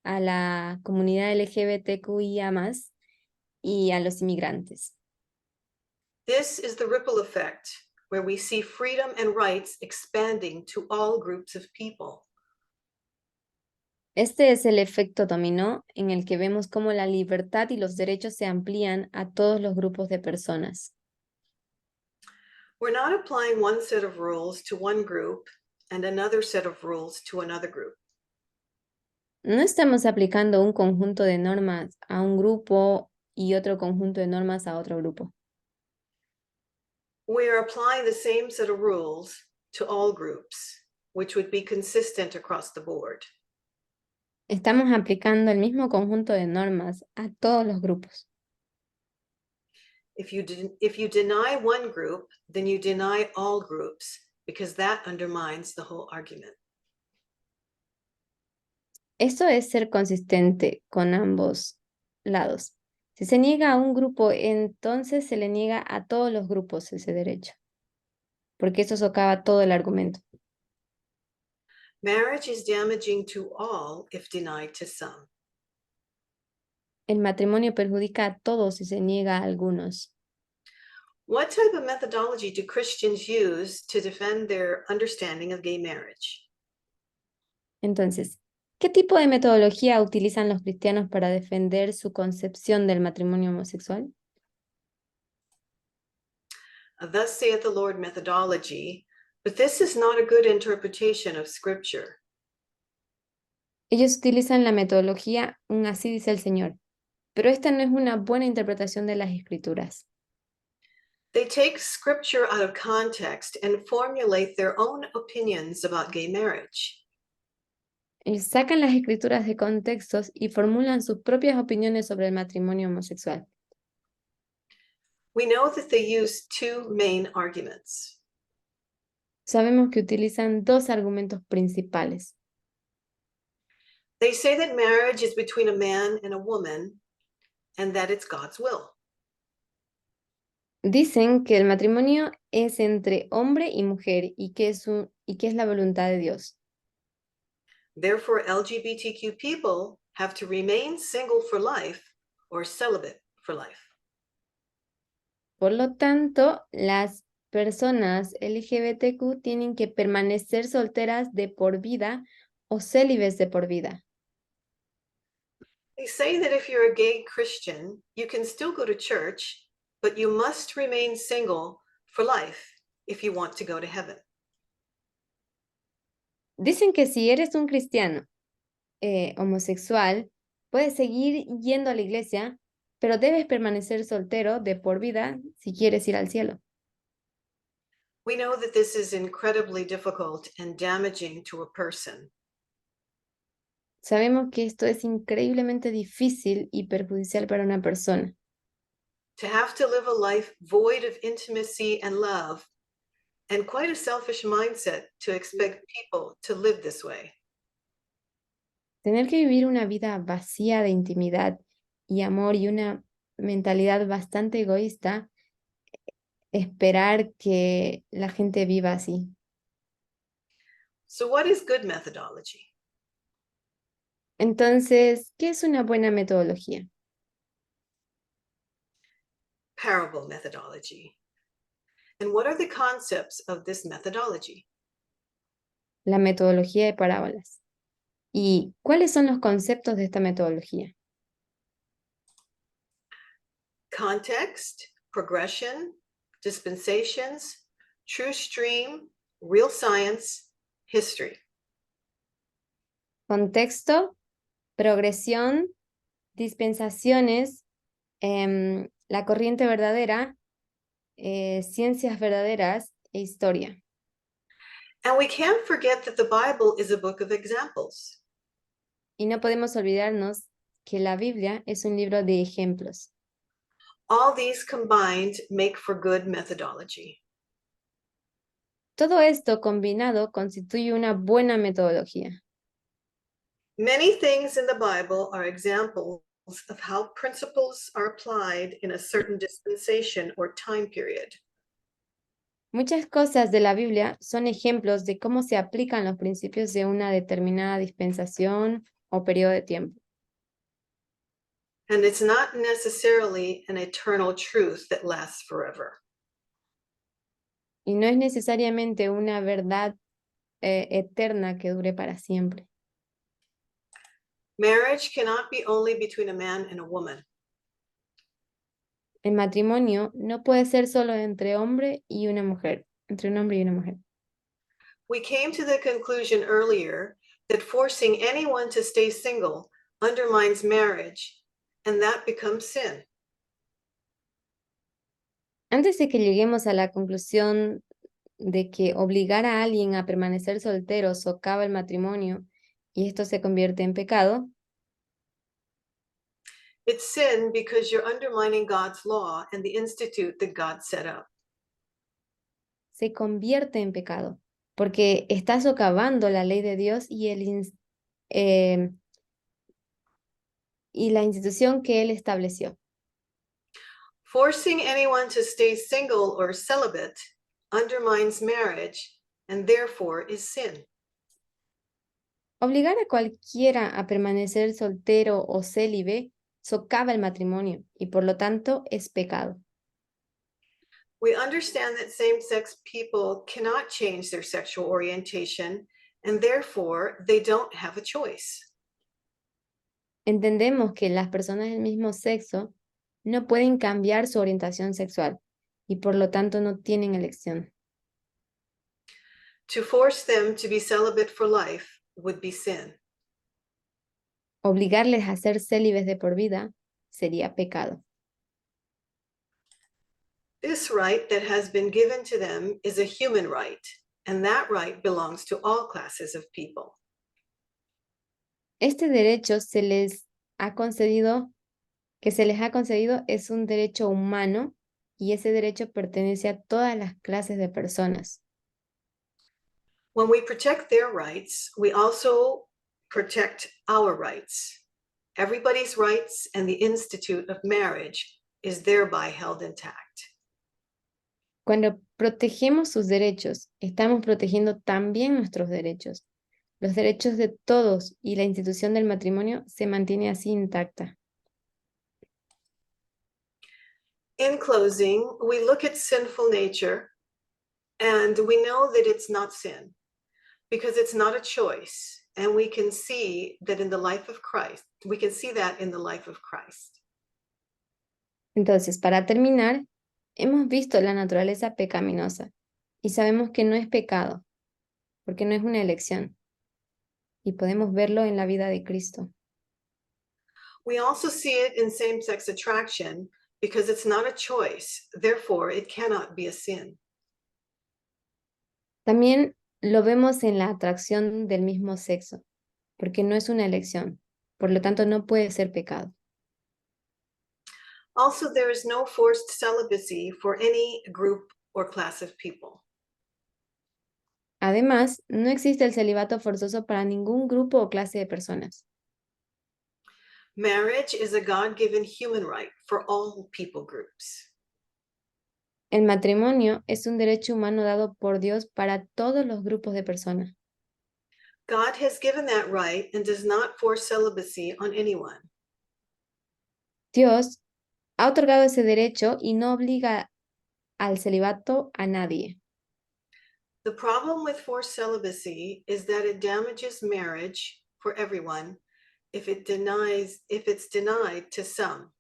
a la comunidad LGBTQIA+, y a los inmigrantes. This is the ripple effect, where we see freedom and rights expanding to all groups of people. Este es el efecto dominó en el que vemos cómo la libertad y los derechos se amplían a todos los grupos de personas. We're not applying one set of rules to one group and another set of rules to another group. No estamos aplicando un conjunto de normas a un grupo y otro conjunto de normas a otro grupo. We are applying the same set of rules to all groups, which would be consistent across the board. Estamos aplicando el mismo conjunto de normas a todos los grupos. If you deny one group, then you deny all groups, because that undermines the whole argument. Esto es ser consistente con ambos lados. Si se niega a un grupo, entonces se le niega a todos los grupos ese derecho, porque eso socava todo el argumento. Marriage is damaging to all if denied to some. El matrimonio perjudica a todos si se niega a algunos. What type of methodology do Christians use to defend their understanding of gay marriage? Entonces, ¿qué tipo de metodología utilizan los cristianos para defender su concepción del matrimonio homosexual? Thus saith the Lord methodology, but this is not a good interpretation of Scripture. Ellos utilizan la metodología un así dice el Señor, pero esta no es una buena interpretación de las escrituras. They take Scripture out of context and formulate their own opinions about gay marriage. Ellos sacan las escrituras de contextos y formulan sus propias opiniones sobre el matrimonio homosexual. We know that they use two main arguments. Sabemos que utilizan dos argumentos principales. They say that marriage is between a man and a woman and that it's God's will. Dicen que el matrimonio es entre hombre y mujer y que es la voluntad de Dios. Therefore, LGBTQ people have to remain single for life or celibate for life. Por lo tanto, las personas LGBTQ tienen que permanecer solteras de por vida o célibes de por vida. They say that if you're a gay Christian, you can still go to church, but you must remain single for life if you want to go to heaven. Dicen que si eres un cristiano homosexual, puedes seguir yendo a la iglesia, pero debes permanecer soltero de por vida si quieres ir al cielo. We know that this is incredibly difficult and damaging to a person. Sabemos que esto es increíblemente difícil y perjudicial para una persona. To have to live a life void of intimacy and love, and quite a selfish mindset to expect people to live this way. Tener que vivir una vida vacía de intimidad y amor y una mentalidad bastante egoísta esperar que la gente viva así. So what is good methodology? Entonces, ¿qué es una buena metodología? Parable methodology. And what are the concepts of this methodology? La metodología de parábolas. ¿Y cuáles son los conceptos de esta metodología? Context, progression, dispensations, true stream, real science, history. Contexto, progresión, dispensaciones, la corriente verdadera, ciencias verdaderas e historia. And we can't forget that the Bible is a book of examples. Y no podemos olvidarnos que la Biblia es un libro de ejemplos. All these combined make for good methodology. Todo esto combinado constituye una buena metodología. Many things in the Bible are examples of how principles are applied in a certain dispensation or time period. Muchas cosas de la Biblia son ejemplos de cómo se aplican los principios de una determinada dispensación o periodo de tiempo. And it's not necessarily an eternal truth that lasts forever. Y no es necesariamente una verdad eterna que dure para siempre. Marriage cannot be only between a man and a woman. El matrimonio no puede ser solo entre hombre y una mujer, entre un hombre y una mujer. We came to the conclusion earlier that forcing anyone to stay single undermines marriage, and that becomes sin. Antes de que lleguemos a la conclusión de que obligar a alguien a permanecer soltero socava el matrimonio y esto se convierte en pecado, It's sin because you're undermining God's law and the institute that God set up. se convierte en pecado, porque está socavando la ley de Dios y la institución que Él estableció. Forcing anyone to stay single or celibate undermines marriage and therefore is sin. Obligar a cualquiera a permanecer soltero o célibe socava el matrimonio y por lo tanto es pecado. We understand that same-sex people cannot change their sexual orientation and therefore they don't have a choice. Entendemos que las personas del mismo sexo no pueden cambiar su orientación sexual y por lo tanto no tienen elección. To force them to be celibate for life would be sin. Obligarles a ser célibes de por vida sería pecado. This right that has been given to them is a human right, and that right belongs to all classes of people. Este derecho se les ha concedido es un derecho humano y ese derecho pertenece a todas las clases de personas. When we protect their rights, we also protect our rights. Everybody's rights and the institute of marriage is thereby held intact. Cuando protegemos sus derechos, estamos protegiendo también nuestros derechos. Los derechos de todos y la institución del matrimonio se mantiene así intacta. In closing, we look at sinful nature and we know that it's not sin because it's not a choice. And we can see that in the life of Christ, we can see that in the life of Christ. Entonces, para terminar, hemos visto la naturaleza pecaminosa y sabemos que no es pecado, porque no es una elección. Y podemos verlo en la vida de Cristo. We also see it in same-sex attraction because it's not a choice. Therefore, it cannot be a sin. También lo vemos en la atracción del mismo sexo, porque no es una elección, por lo tanto no puede ser pecado. Also, there is no forced celibacy for any group or class of people. Además, no existe el celibato forzoso para ningún grupo o clase de personas. Marriage is a God-given human right for all people groups. El matrimonio es un derecho humano dado por Dios para todos los grupos de personas. God has given that right and does not force celibacy on anyone. Dios ha otorgado ese derecho y no obliga al celibato a nadie. The problem with forced celibacy is that it damages marriage for everyone if it's denied to some.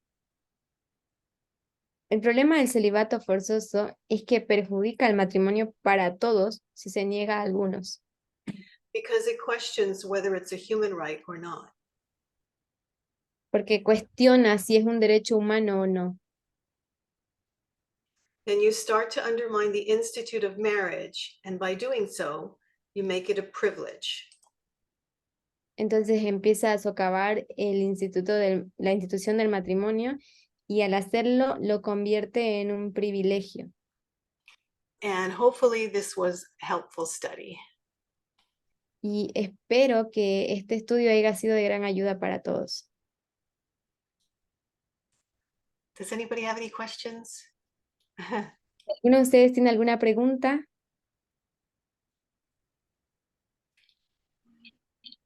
El problema del celibato forzoso es que perjudica el matrimonio para todos si se niega a algunos, because it questions whether it's a human right or not. porque cuestiona si es un derecho humano o no. Then you start to undermine the institute of marriage, and by doing so, you make it a privilege. Entonces empieza a socavar la institución del matrimonio y al hacerlo lo convierte en un privilegio. And hopefully this was a helpful study. Y espero que este estudio haya sido de gran ayuda para todos. Does anybody have any questions? ¿Alguno de ustedes tiene alguna pregunta?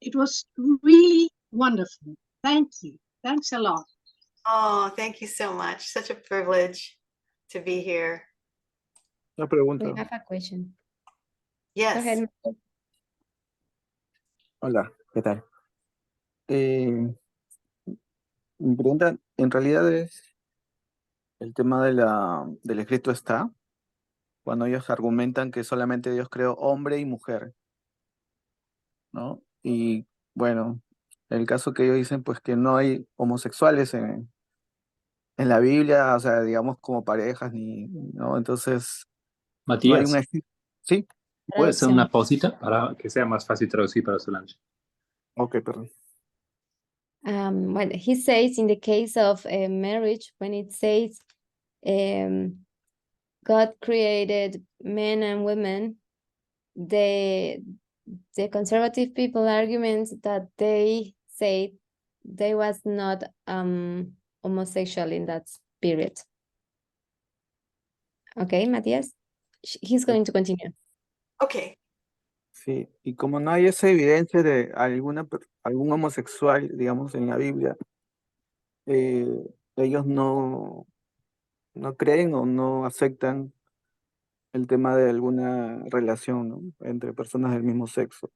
It was really wonderful. Thank you. Thanks a lot. Oh, thank you so much. Such a privilege to be here. Una We pregunta. have a question. Go Yes. ahead. Hola, ¿qué tal? Mi pregunta en realidad es el tema del escrito está, cuando ellos argumentan que solamente Dios creó hombre y mujer, ¿no? Y bueno, el caso que ellos dicen pues que no hay homosexuales en la Biblia, o sea, digamos como parejas, ¿no? Entonces, no hay un Matías, escrito. Sí, ¿puede hacer una Traducción. pausita para que sea más fácil traducir para Solange? ok, perdón. Well, he says in the case of marriage, when it says God created men and women, the conservative people arguments that they say they was not homosexual in that period. Okay, Matías? He's going to continue. Okay. Sí, y como no hay esa evidencia de algún homosexual, digamos, en la Biblia, eh, ellos no creen o no aceptan el tema de alguna relación, ¿no? Entre personas del mismo sexo.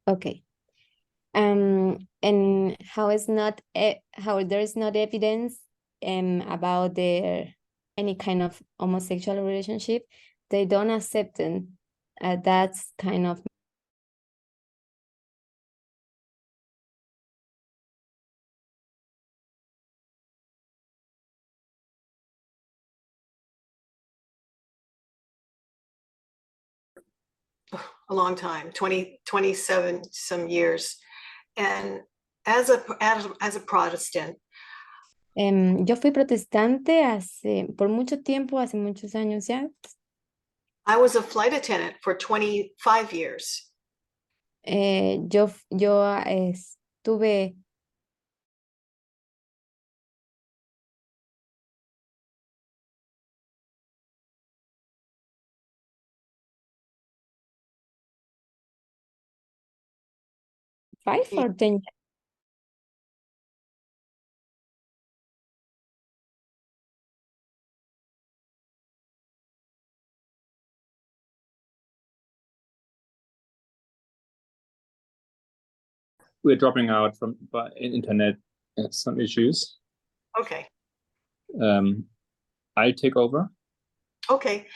Okay. And how is not how there is not evidence about any kind of homosexual relationship, they don't accept that kind of A long time, 27 some years. And as a Protestant, Yo fui protestante por mucho tiempo, hace muchos años ya. I was a flight attendant for 25 years. Yo estuve 5 or 10 years. We're dropping out from internet some issues. Okay. I'll take over. Okay.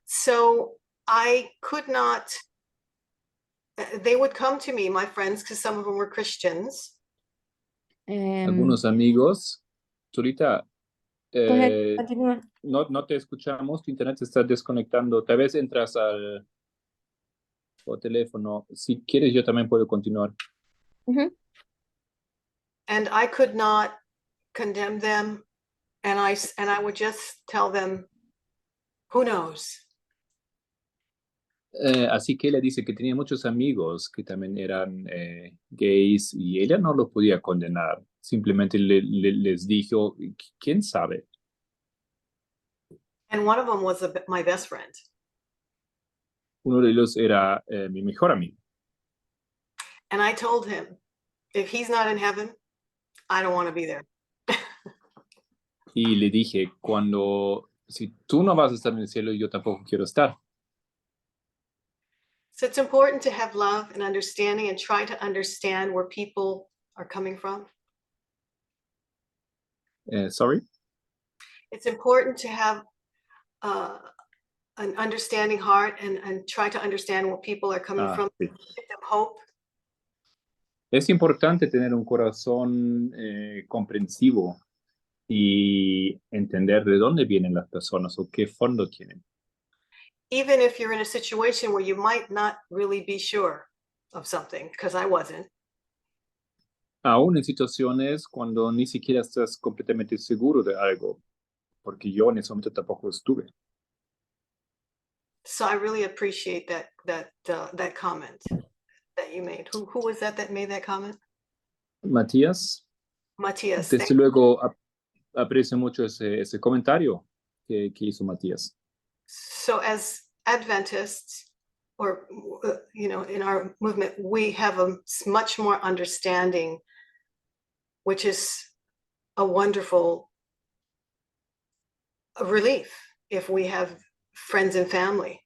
So I could not, they would come to me, my friends, because some of them were Christians. Algunos amigos. Solita, Go ahead, continúa. no te escuchamos, tu internet se está desconectando. Tal vez entras al teléfono. Si quieres, yo también puedo continuar. And I could not condemn them. And I would just tell them, who knows? Así que ella dice que tenía muchos amigos que también eran gays y ella no los podía condenar. simplemente les dijo, ¿quién sabe? And one of them was my best friend. Uno de ellos era mi mejor amigo. And I told him, if he's not in heaven, I don't want to be there. Y le dije, si tú no vas a estar en el cielo, yo tampoco quiero estar. So it's important to have love and understanding and try to understand where people are coming from. Sorry? It's important to have an understanding heart and try to understand where people are coming from, Sí. give them hope. Es importante tener un corazón comprensivo y entender de dónde vienen las personas o qué fondo tienen. Even if you're in a situation where you might not really be sure of something, because I wasn't. Aún en situaciones cuando ni siquiera estás completamente seguro de algo, porque yo en ese momento tampoco estuve. So I really appreciate that comment that you made. Who was that made that comment? Matías, Matthias. desde luego aprecio mucho ese comentario que hizo Matías. So as Adventists, or in our movement, we have a much more understanding, which is a wonderful relief if we have friends and family.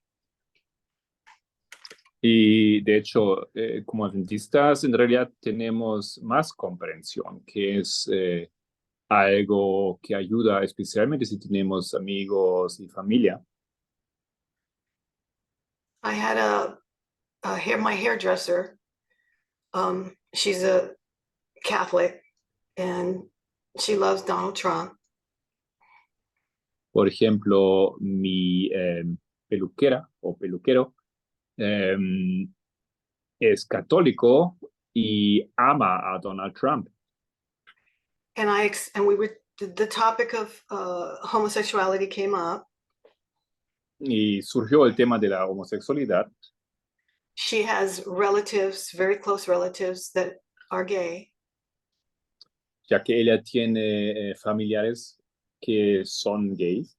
Y de hecho, como adventistas, en realidad tenemos más comprensión, que es algo que ayuda, especialmente si tenemos amigos y familia. I had my hairdresser. She's a Catholic, and she loves Donald Trump. Por ejemplo, mi peluquera o peluquero es católico y ama a Donald Trump. And the topic of homosexuality came up. Y surgió el tema de la homosexualidad. She has relatives, very close relatives, that are gay. Ya que ella tiene familiares que son gays.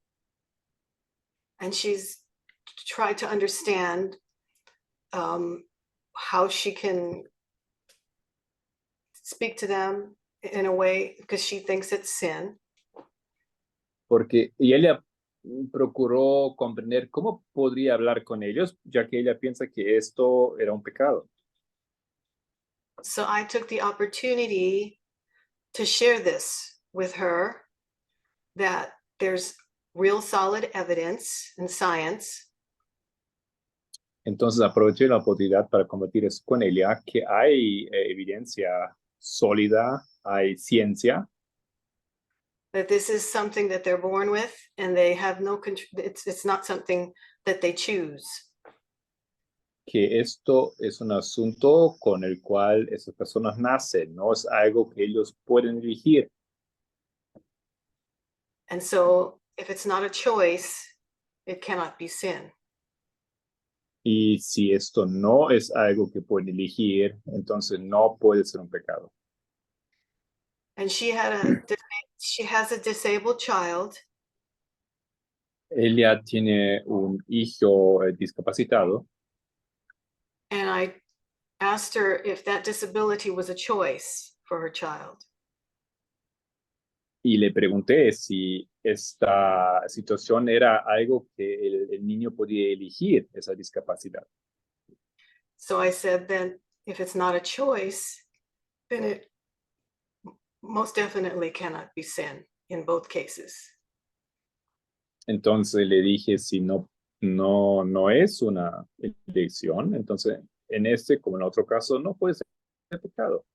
And she's tried to understand how she can speak to them in a way, because she thinks it's sin. Y ella procuró comprender cómo podría hablar con ellos, ya que ella piensa que esto era un pecado. So I took the opportunity to share this with her, that there's real solid evidence in science. Entonces aproveché la oportunidad para compartir eso con ella, que hay evidencia sólida, hay ciencia. That this is something that they're born with, and they have no control. It's not something that they choose. Que esto es un asunto con el cual esas personas nacen, no es algo que ellos pueden elegir. And so if it's not a choice, it cannot be sin. Y si esto no es algo que pueden elegir, entonces no puede ser un pecado. And she has a disabled child. Ella tiene un hijo discapacitado. And I asked her if that disability was a choice for her child. Y le pregunté si esta situación era algo que el niño podía elegir, esa discapacidad. So I said, then if it's not a choice, then it most definitely cannot be sin in both cases. Entonces le dije, si no es una elección, entonces en este como en otro caso no puede ser pecado.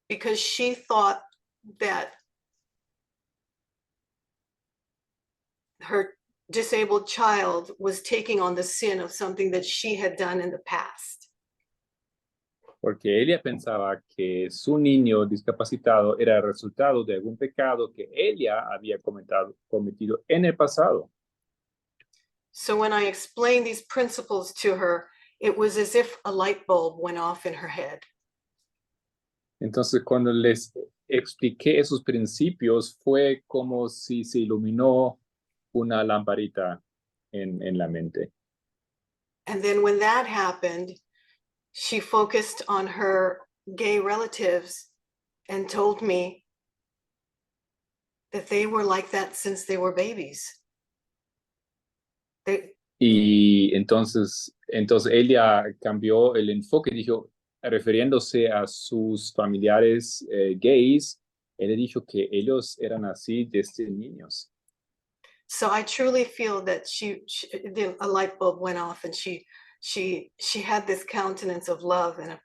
Because she thought that her disabled child was taking on the sin of something that she had done in the past. Porque ella pensaba que su niño discapacitado era el resultado de algún pecado que ella había cometido en el pasado. So when I explained these principles to her, it was as if a light bulb went off in her head. Entonces, cuando les expliqué esos principios, fue como si se iluminó una lamparita en la mente. And then when that happened, she focused on her gay relatives and told me that they were like that since they were babies. Y entonces ella cambió el enfoque, dijo, refiriéndose a sus familiares gays, él dijo que ellos eran así desde niños. So I truly feel that a light bulb went off, and she had this countenance of love and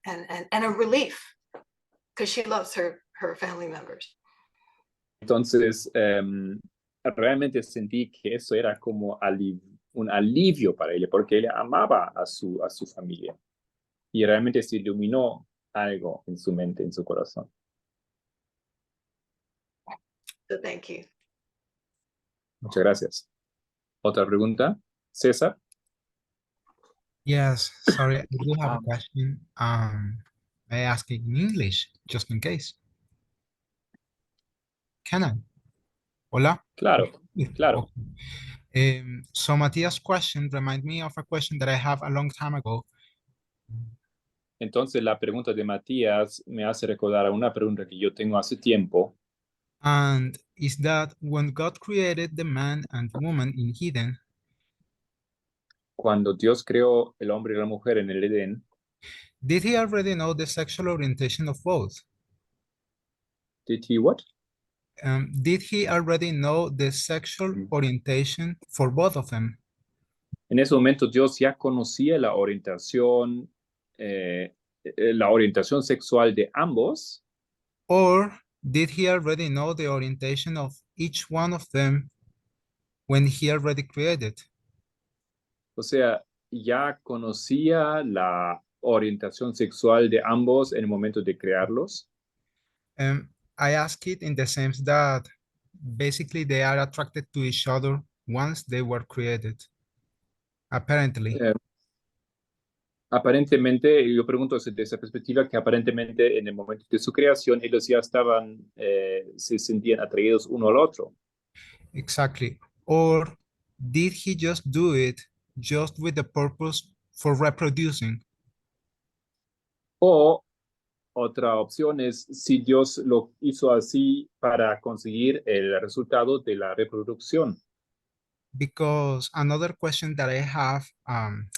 a relief, because she loves her family members. Entonces, realmente sentí que eso era como un alivio para ella, porque ella amaba a su familia. Y realmente se iluminó algo en su mente, en su corazón. So thank you. Muchas gracias. ¿Otra pregunta? César. Yes, sorry, I do have a question. May I ask it in English, just in case? Can I? Hola? Claro, claro. Okay. So Matías' question reminds me of a question that I have a long time ago. Entonces la pregunta de Matías me hace recordar a una pregunta que yo tengo hace tiempo. And is that when God created the man and woman in Eden, Cuando Dios creó el hombre y la mujer en el Edén, did he already know the sexual orientation of both? did he what? Did he already know the sexual orientation for both of them? En ese momento Dios ya conocía la orientación sexual de ambos, Or did he already know the orientation of each one of them when he already created? o sea, ya conocía la orientación sexual de ambos en el momento de crearlos. I ask it in the sense that basically they are attracted to each other once they were created, apparently. Aparentemente, yo pregunto desde esa perspectiva, que aparentemente en el momento de su creación ellos ya se sentían atraídos uno al otro. Exactly. Or did he just do it just with the purpose for reproducing? O otra opción es si Dios lo hizo así para conseguir el resultado de la reproducción. Because another question that I have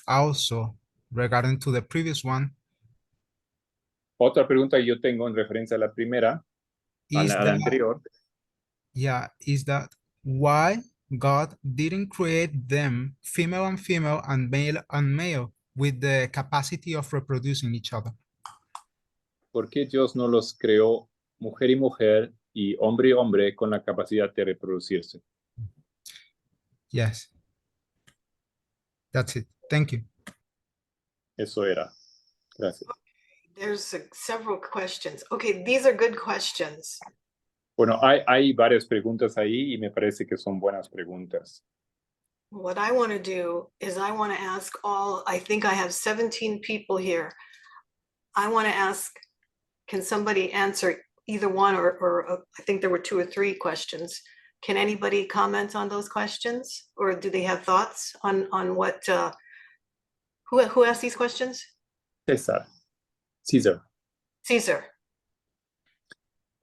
also regarding to the previous one Otra pregunta que yo tengo en referencia a la primera, a is la anterior, is that why God didn't create them female and male with the capacity of reproducing each other? ¿por qué Dios no los creó mujer y hombre con la capacidad de reproducirse? Yes. That's it. Thank you. Eso era. Gracias. There's several questions. Okay, these are good questions. Bueno, hay varias preguntas ahí y me parece que son buenas preguntas. What I want to do is I want to ask I think I have 17 people here. I want to ask, can somebody answer either one or I think there were 2 or 3 questions. Can anybody comment on those questions, or do they have thoughts on what, who asked these questions? César. Caesar.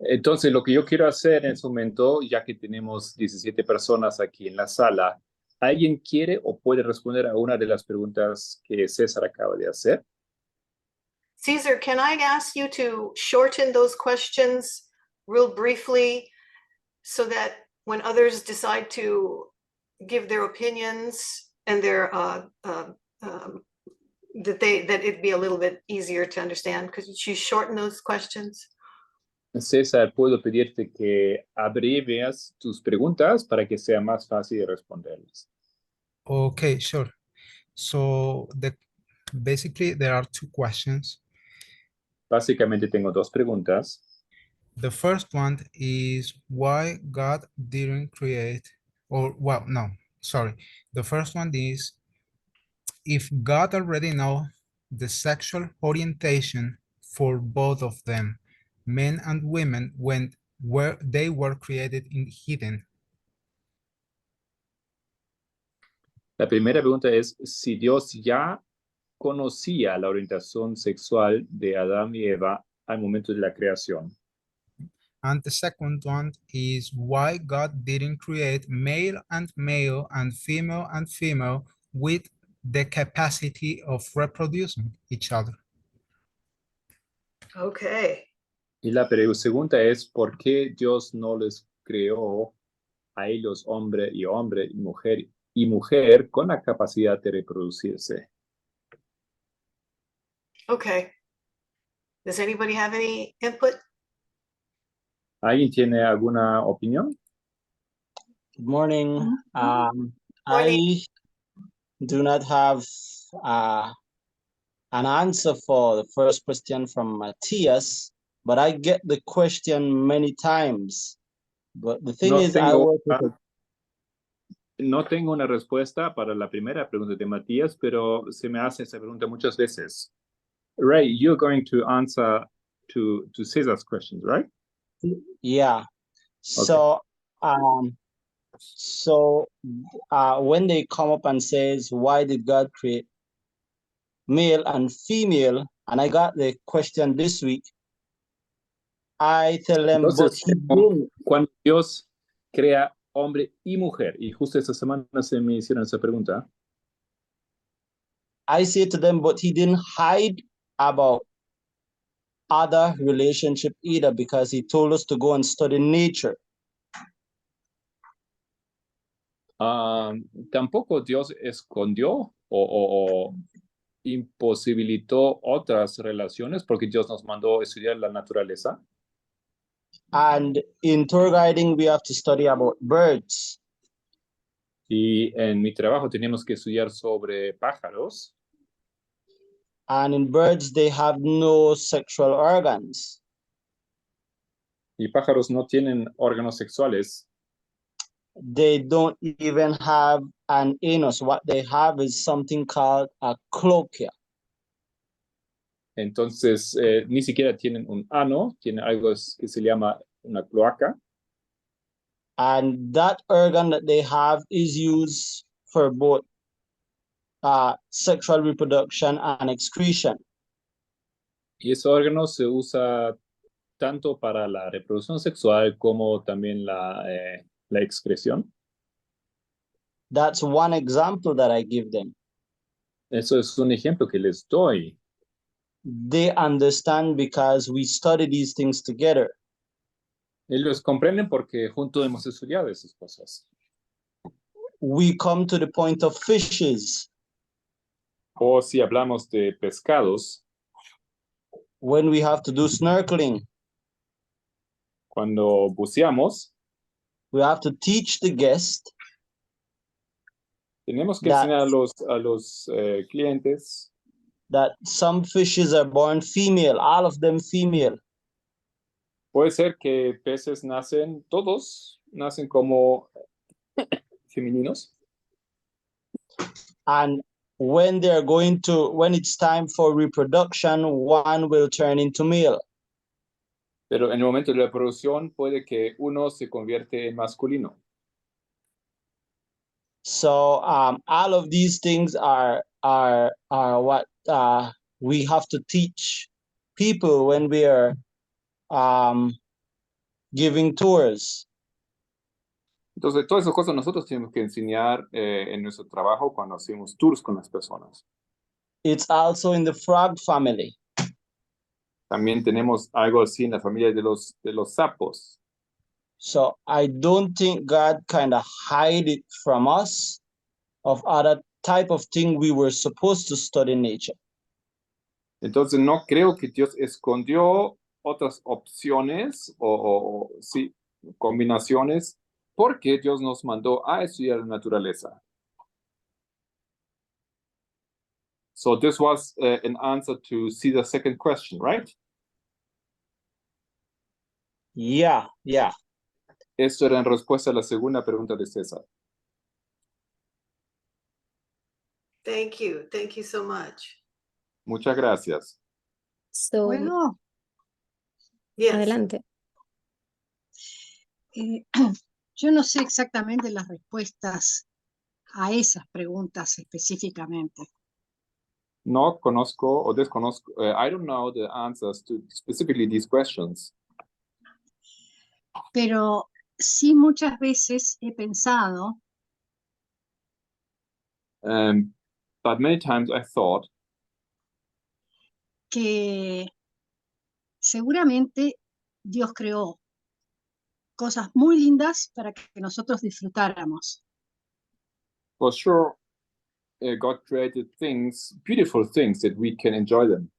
Entonces, lo que yo quiero hacer en este momento, ya que tenemos 17 personas aquí en la sala, ¿alguien quiere o puede responder a una de las preguntas que César acaba de hacer? Caesar, can I ask you to shorten those questions real briefly so that when others decide to give their opinions and their that it'd be a little bit easier to understand? Could you shorten those questions? César, puedo pedirte que abrevies tus preguntas para que sea más fácil de responderlas. Okay, sure. So basically there are 2 questions. Básicamente tengo 2 preguntas. The first one is why God didn't create, or well, no, sorry. The first one is if God already know the sexual orientation for both of them, men and women when they were created in hidden? La primera pregunta es si Dios ya conocía la orientación sexual de Adán y Eva al momento de la creación. And the second one is why God didn't create male and female with the capacity of reproducing each other. Okay. Y la segunda es por qué Dios no les creó a ellos hombre, y mujer con la capacidad de reproducirse. Okay. Does anybody have any input? ¿Alguien tiene alguna opinión? Good morning. Morning. I do not have an answer for the first question from Matthias, but I get the question many times. But the thing is, I work with a No tengo una respuesta para la primera pregunta de Matías, pero se me hace esa pregunta muchas veces. Ray, you're going to answer to Cesar's questions, right? yeah. So when they come up and says, why did God create male and female? And I got the question this week. I tell them, Entonces, but he didn't. cuando Dios crea hombre y mujer, y justo esta semana se me hicieron esa pregunta, I say to them, but he didn't hide about other relationship either, because he told us to go and study nature. tampoco Dios escondió o imposibilitó otras relaciones porque Dios nos mandó a estudiar la naturaleza. And in tour guiding, we have to study about birds. Y en mi trabajo tenemos que estudiar sobre pájaros. And in birds, they have no sexual organs. Y pájaros no tienen órganos sexuales. They don't even have an anus. What they have is something called a cloaca. Entonces, ni siquiera tienen un ano, tienen algo que se llama una cloaca. And that organ that they have is used for both sexual reproduction and excretion. Y ese órgano se usa tanto para la reproducción sexual como también la excreción. That's one example that I give them. Eso es un ejemplo que les doy. They understand because we study these things together. Ellos comprenden porque juntos hemos estudiado esas cosas. We come to the point of fishes. O si hablamos de pescados, When we have to do snorkeling, cuando buceamos, we have to teach the guest tenemos que that, enseñar a los clientes that some fishes are born female, all of them female. puede ser que peces todos nacen como femeninos. And when when it's time for reproduction, one will turn into male. Pero en el momento de la reproducción puede que uno se convierte en masculino. So all of these things are what we have to teach people when we are giving tours. Entonces, todas esas cosas nosotros tenemos que enseñar en nuestro trabajo cuando hacemos tours con las personas. It's also in the frog family. También tenemos algo así en la familia de los sapos. So I don't think God kind of hide it from us of other type of thing we were supposed to study nature. Entonces, no creo que Dios escondió otras opciones o sí, combinaciones porque Dios nos mandó a estudiar la naturaleza. So this was an answer to see the second question, right? Yeah. Esto era en respuesta a la segunda pregunta de César. Thank you. Thank you so much. Muchas gracias. So, Bueno, Yes. Adelante. Yo no sé exactamente las respuestas a esas preguntas específicamente, No conozco o desconozco. I don't know the answers to specifically these questions. pero sí muchas veces he pensado But many times I thought que seguramente Dios creó cosas muy lindas para que nosotros disfrutáramos. for sure God created things, beautiful things that we can enjoy them.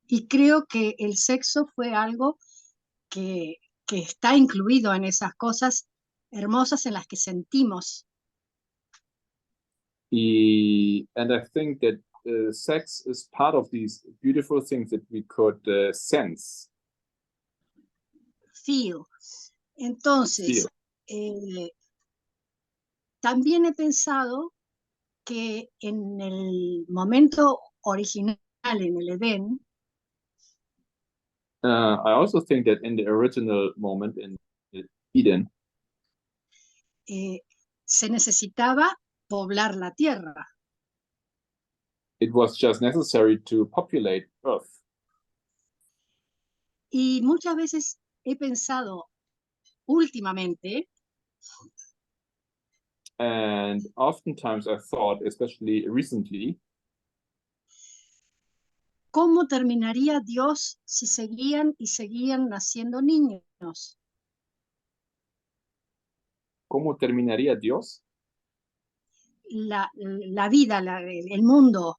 Y creo que el sexo fue algo que está incluido en esas cosas hermosas en las que sentimos. And I think that sex is part of these beautiful things that we could sense. Feel. Entonces, Feel. También he pensado que en el momento original, en el Edén, I also think that in the original moment in Eden, se necesitaba poblar la tierra. it was just necessary to populate Earth. Y muchas veces he pensado últimamente And oftentimes I thought, especially recently, cómo terminaría Dios si seguían y seguían naciendo niños. ¿cómo terminaría Dios? La vida, el mundo,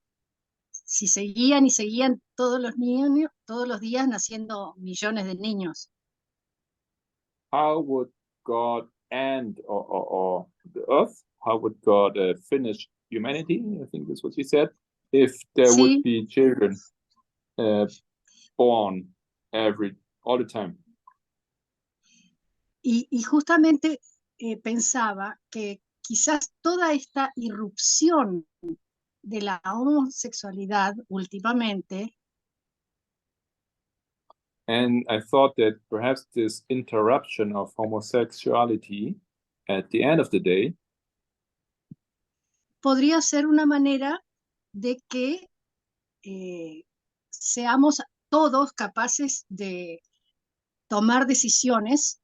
si seguían y seguían todos los niños, todos los días naciendo millones de niños. How would God end or the Earth? How would God finish humanity? I think that's what he said. If there Sí. would be children born all the time. Y justamente pensaba que quizás toda esta irrupción de la homosexualidad últimamente And I thought that perhaps this interruption of homosexuality at the end of the day podría ser una manera de que seamos todos capaces de tomar decisiones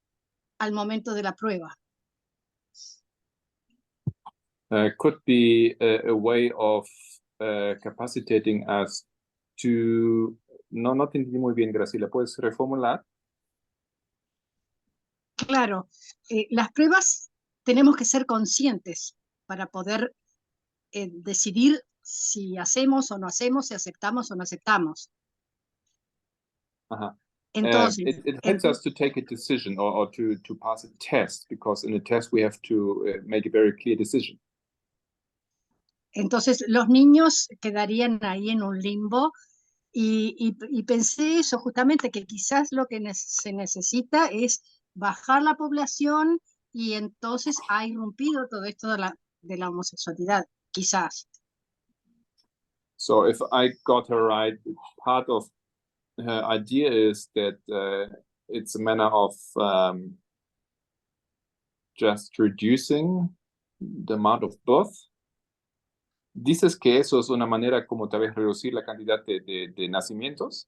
al momento de la prueba. could be a way of capacitating us to... No te entendí muy bien, Graciela. ¿Puedes reformular? Claro, las pruebas tenemos que ser conscientes para poder decidir si hacemos o no hacemos, si aceptamos o no aceptamos. Uh-huh. Entonces, It helps us to take a decision or to pass a test, because in a test we have to make a very clear decision. entonces los niños quedarían ahí en un limbo y pensé eso justamente, que quizás lo que se necesita es bajar la población y entonces ha irrumpido todo esto de la homosexualidad, quizás. So if I got her right, part of her idea is that it's a manner of just reducing the amount of birth. ¿Dices que eso es una manera como tal vez reducir la cantidad de nacimientos?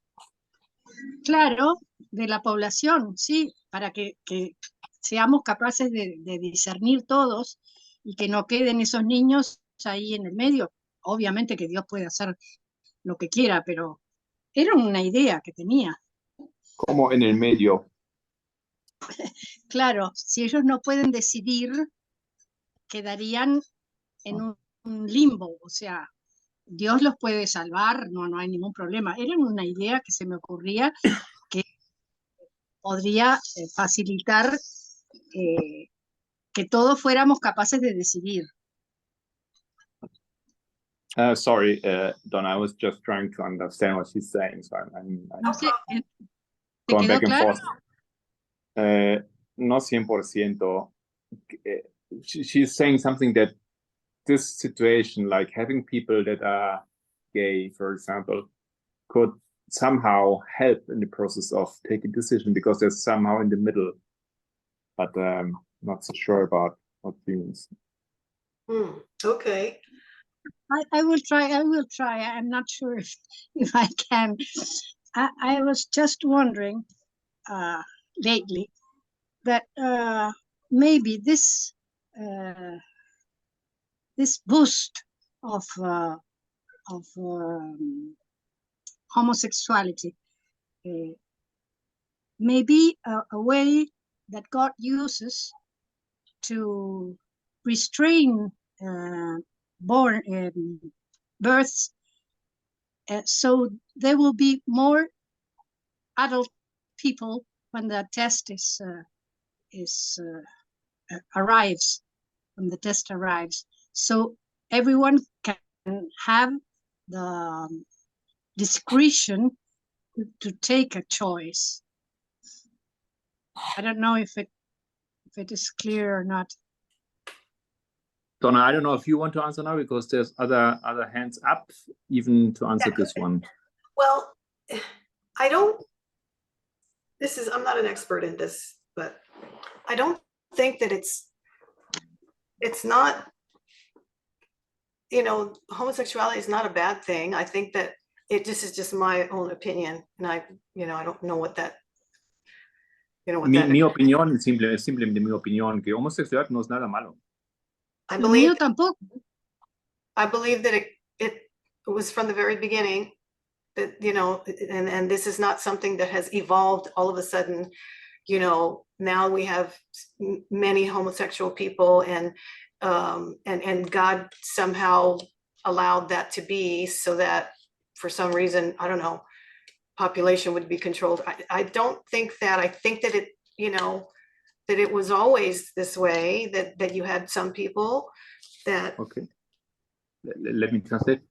Claro, de la población, sí, para que seamos capaces de discernir todos y que no queden esos niños ahí en el medio. Obviamente que Dios puede hacer lo que quiera, pero era una idea que tenía. Como en el medio. Claro, si ellos no pueden decidir, quedarían en un limbo, o sea, Dios los puede salvar, no hay ningún problema. Era una idea que se me ocurría que podría facilitar que todos fuéramos capaces de decidir. Sorry, Donna, I was just trying to understand what she's saying, so I'm No sé, ¿te going quedó back and claro? forth. No 100%. She's saying something that this situation, like having people that are gay, for example, could somehow help in the process of taking decision because they're somehow in the middle, but not so sure about what means. Okay. I will try. I'm not sure if I can. I was just wondering lately that maybe this boost of homosexuality may be a way that God uses to restrain births, so there will be more adult people when the test arrives. When the test arrives, so everyone can have the discretion to take a choice. I don't know if it is clear or not. Donna, I don't know if you want to answer now because there's other hands up, even to answer this one. Well, I'm not an expert in this, but I don't think that it's not, homosexuality is not a bad thing. I think that this is just my own opinion, and I don't know what that, Mi opinión es simplemente mi opinión, que homosexualidad no es nada malo. I Lo believe mío tampoco. that it was from the very beginning that, and this is not something that has evolved all of a sudden. Now we have many homosexual people, and God somehow allowed that to be, so that for some reason, I don't know, population would be controlled. I don't think that. I think that it, that it was always this way, that you had some people that. Okay. Let me translate.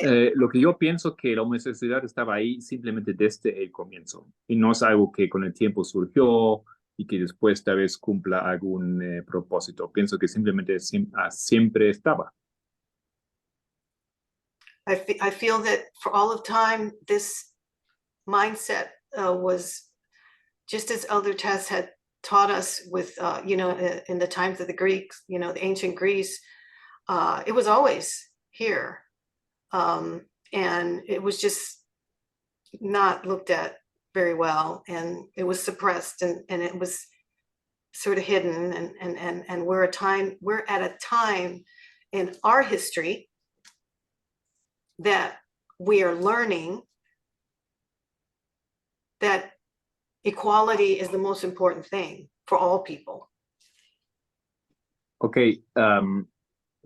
Okay. Lo que yo pienso que la homosexualidad estaba ahí simplemente desde el comienzo y no es algo que con el tiempo surgió y que después tal vez cumpla algún propósito. Pienso que simplemente siempre estaba. I feel that for all of time, this mindset was just as Elder Tess had taught us with, in the times of the Greeks, the ancient Greece, it was always here. And it was just not looked at very well, and it was suppressed, and it was sort of hidden, and we're at a time in our history that we are learning that equality is the most important thing for all people. Okay,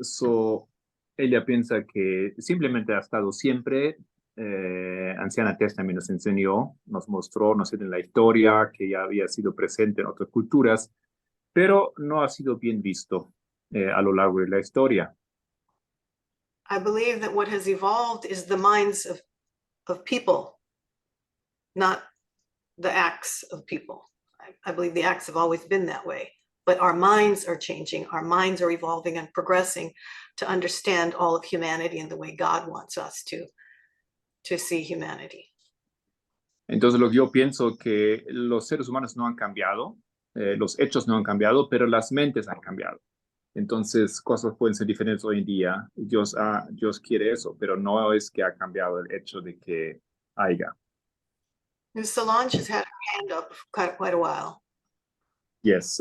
so ella piensa que simplemente ha estado siempre, Anciana Tess también nos enseñó, nos mostró, nos en la historia que ya había sido presente en otras culturas, pero no ha sido bien visto a lo largo de la historia. I believe that what has evolved is the minds of people, not the acts of people. I believe the acts have always been that way, but our minds are changing. Our minds are evolving and progressing to understand all of humanity in the way God wants us to see humanity. Entonces lo que yo pienso que los seres humanos no han cambiado, los hechos no han cambiado, pero las mentes han cambiado. Entonces cosas pueden ser diferentes hoy en día. Dios quiere eso, pero no es que ha cambiado el hecho de que haya. Solange has had her hand up for quite a while. Yes,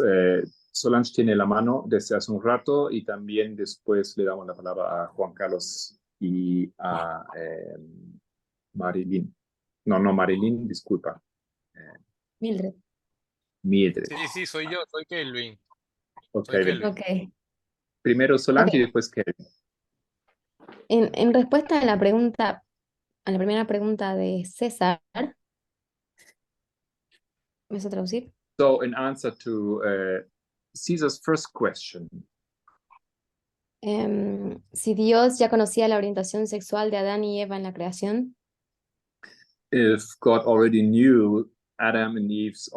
Solange tiene la mano desde hace un rato y también después le damos la palabra a Juan Carlos y a Marilyn. No, Marilyn, disculpa. Mildred. Mildred. Sí, soy yo, soy Kelvin. Okay. Soy Kelvin. Ok. Primero Solange Ok. y después Kelvin. En respuesta a la pregunta, a la primera pregunta de César, ¿me vas a traducir? So in answer to Caesar's first question, Si Dios ya conocía la orientación sexual de Adán y Eva en la creación, if God already knew Adam and Eve's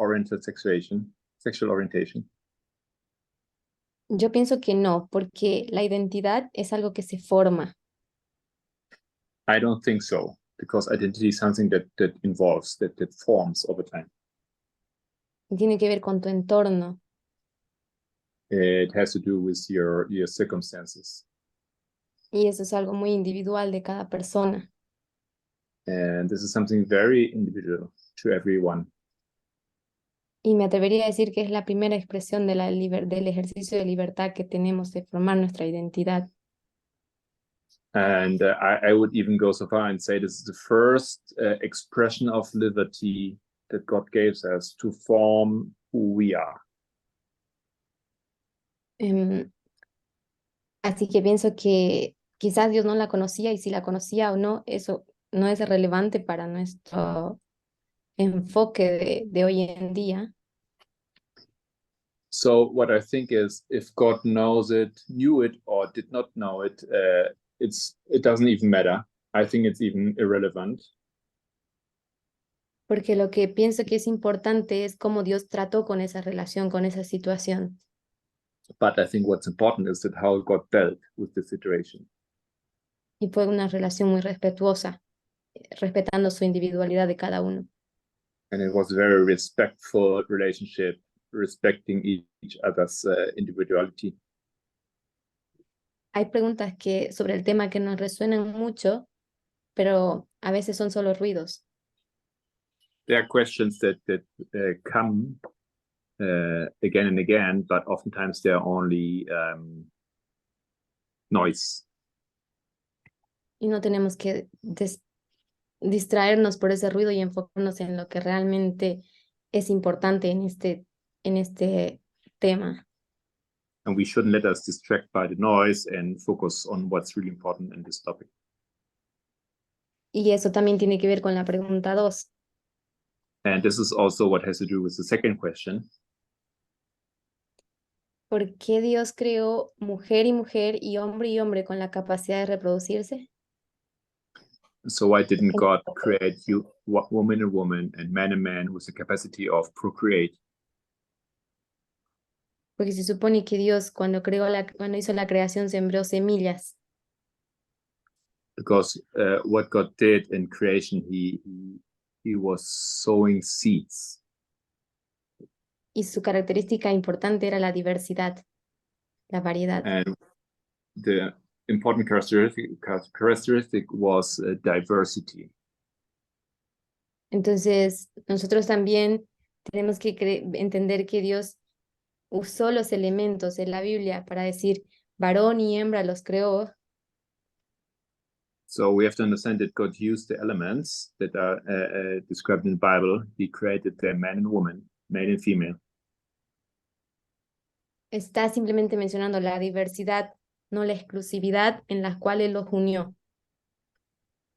sexual orientation, yo pienso que no, porque la identidad es algo que se forma. I don't think so, because identity is something that evolves, that forms over time. Y tiene que ver con tu entorno. It has to do with your circumstances. Y eso es algo muy individual de cada persona. And this is something very individual to everyone. Y me atrevería a decir que es la primera expresión de del ejercicio de libertad que tenemos de formar nuestra identidad. And I would even go so far and say this is the first expression of liberty that God gives us to form who we are. Así que pienso que quizás Dios no la conocía, y si la conocía o no, eso no es relevante para nuestro enfoque de hoy en día. So what I think is, if God knows it, knew it, or did not know it, it doesn't even matter. I think it's even irrelevant. Porque lo que pienso que es importante es cómo Dios trató con esa relación, con esa situación. But I think what's important is that how God dealt with the situation. Y fue una relación muy respetuosa, respetando su individualidad de cada uno. And it was a very respectful relationship, respecting each other's individuality. Hay preguntas sobre el tema que nos resuenan mucho, pero a veces son solo ruidos. There are questions that come again and again, but oftentimes they are only noise. Y no tenemos que distraernos por ese ruido y enfocarnos en lo que realmente es importante en este tema. And we shouldn't let us distract by the noise and focus on what's really important in this topic. Y eso también tiene que ver con la pregunta 2. And this is also what has to do with the second question. ¿Por qué Dios creó mujer y hombre con la capacidad de reproducirse? So why didn't God create you, woman and woman, and man with the capacity of procreate? Porque se supone que Dios cuando hizo la creación sembró semillas. Because what God did in creation, he was sowing seeds. Y su característica importante era la diversidad, la variedad. And the important characteristic was diversity. Entonces, nosotros también tenemos que entender que Dios usó los elementos de la Biblia para decir varón y hembra los creó. So we have to understand that God used the elements that are described in the Bible. He created the man and woman, male and female. Está simplemente mencionando la diversidad, no la exclusividad en las cuales los unió.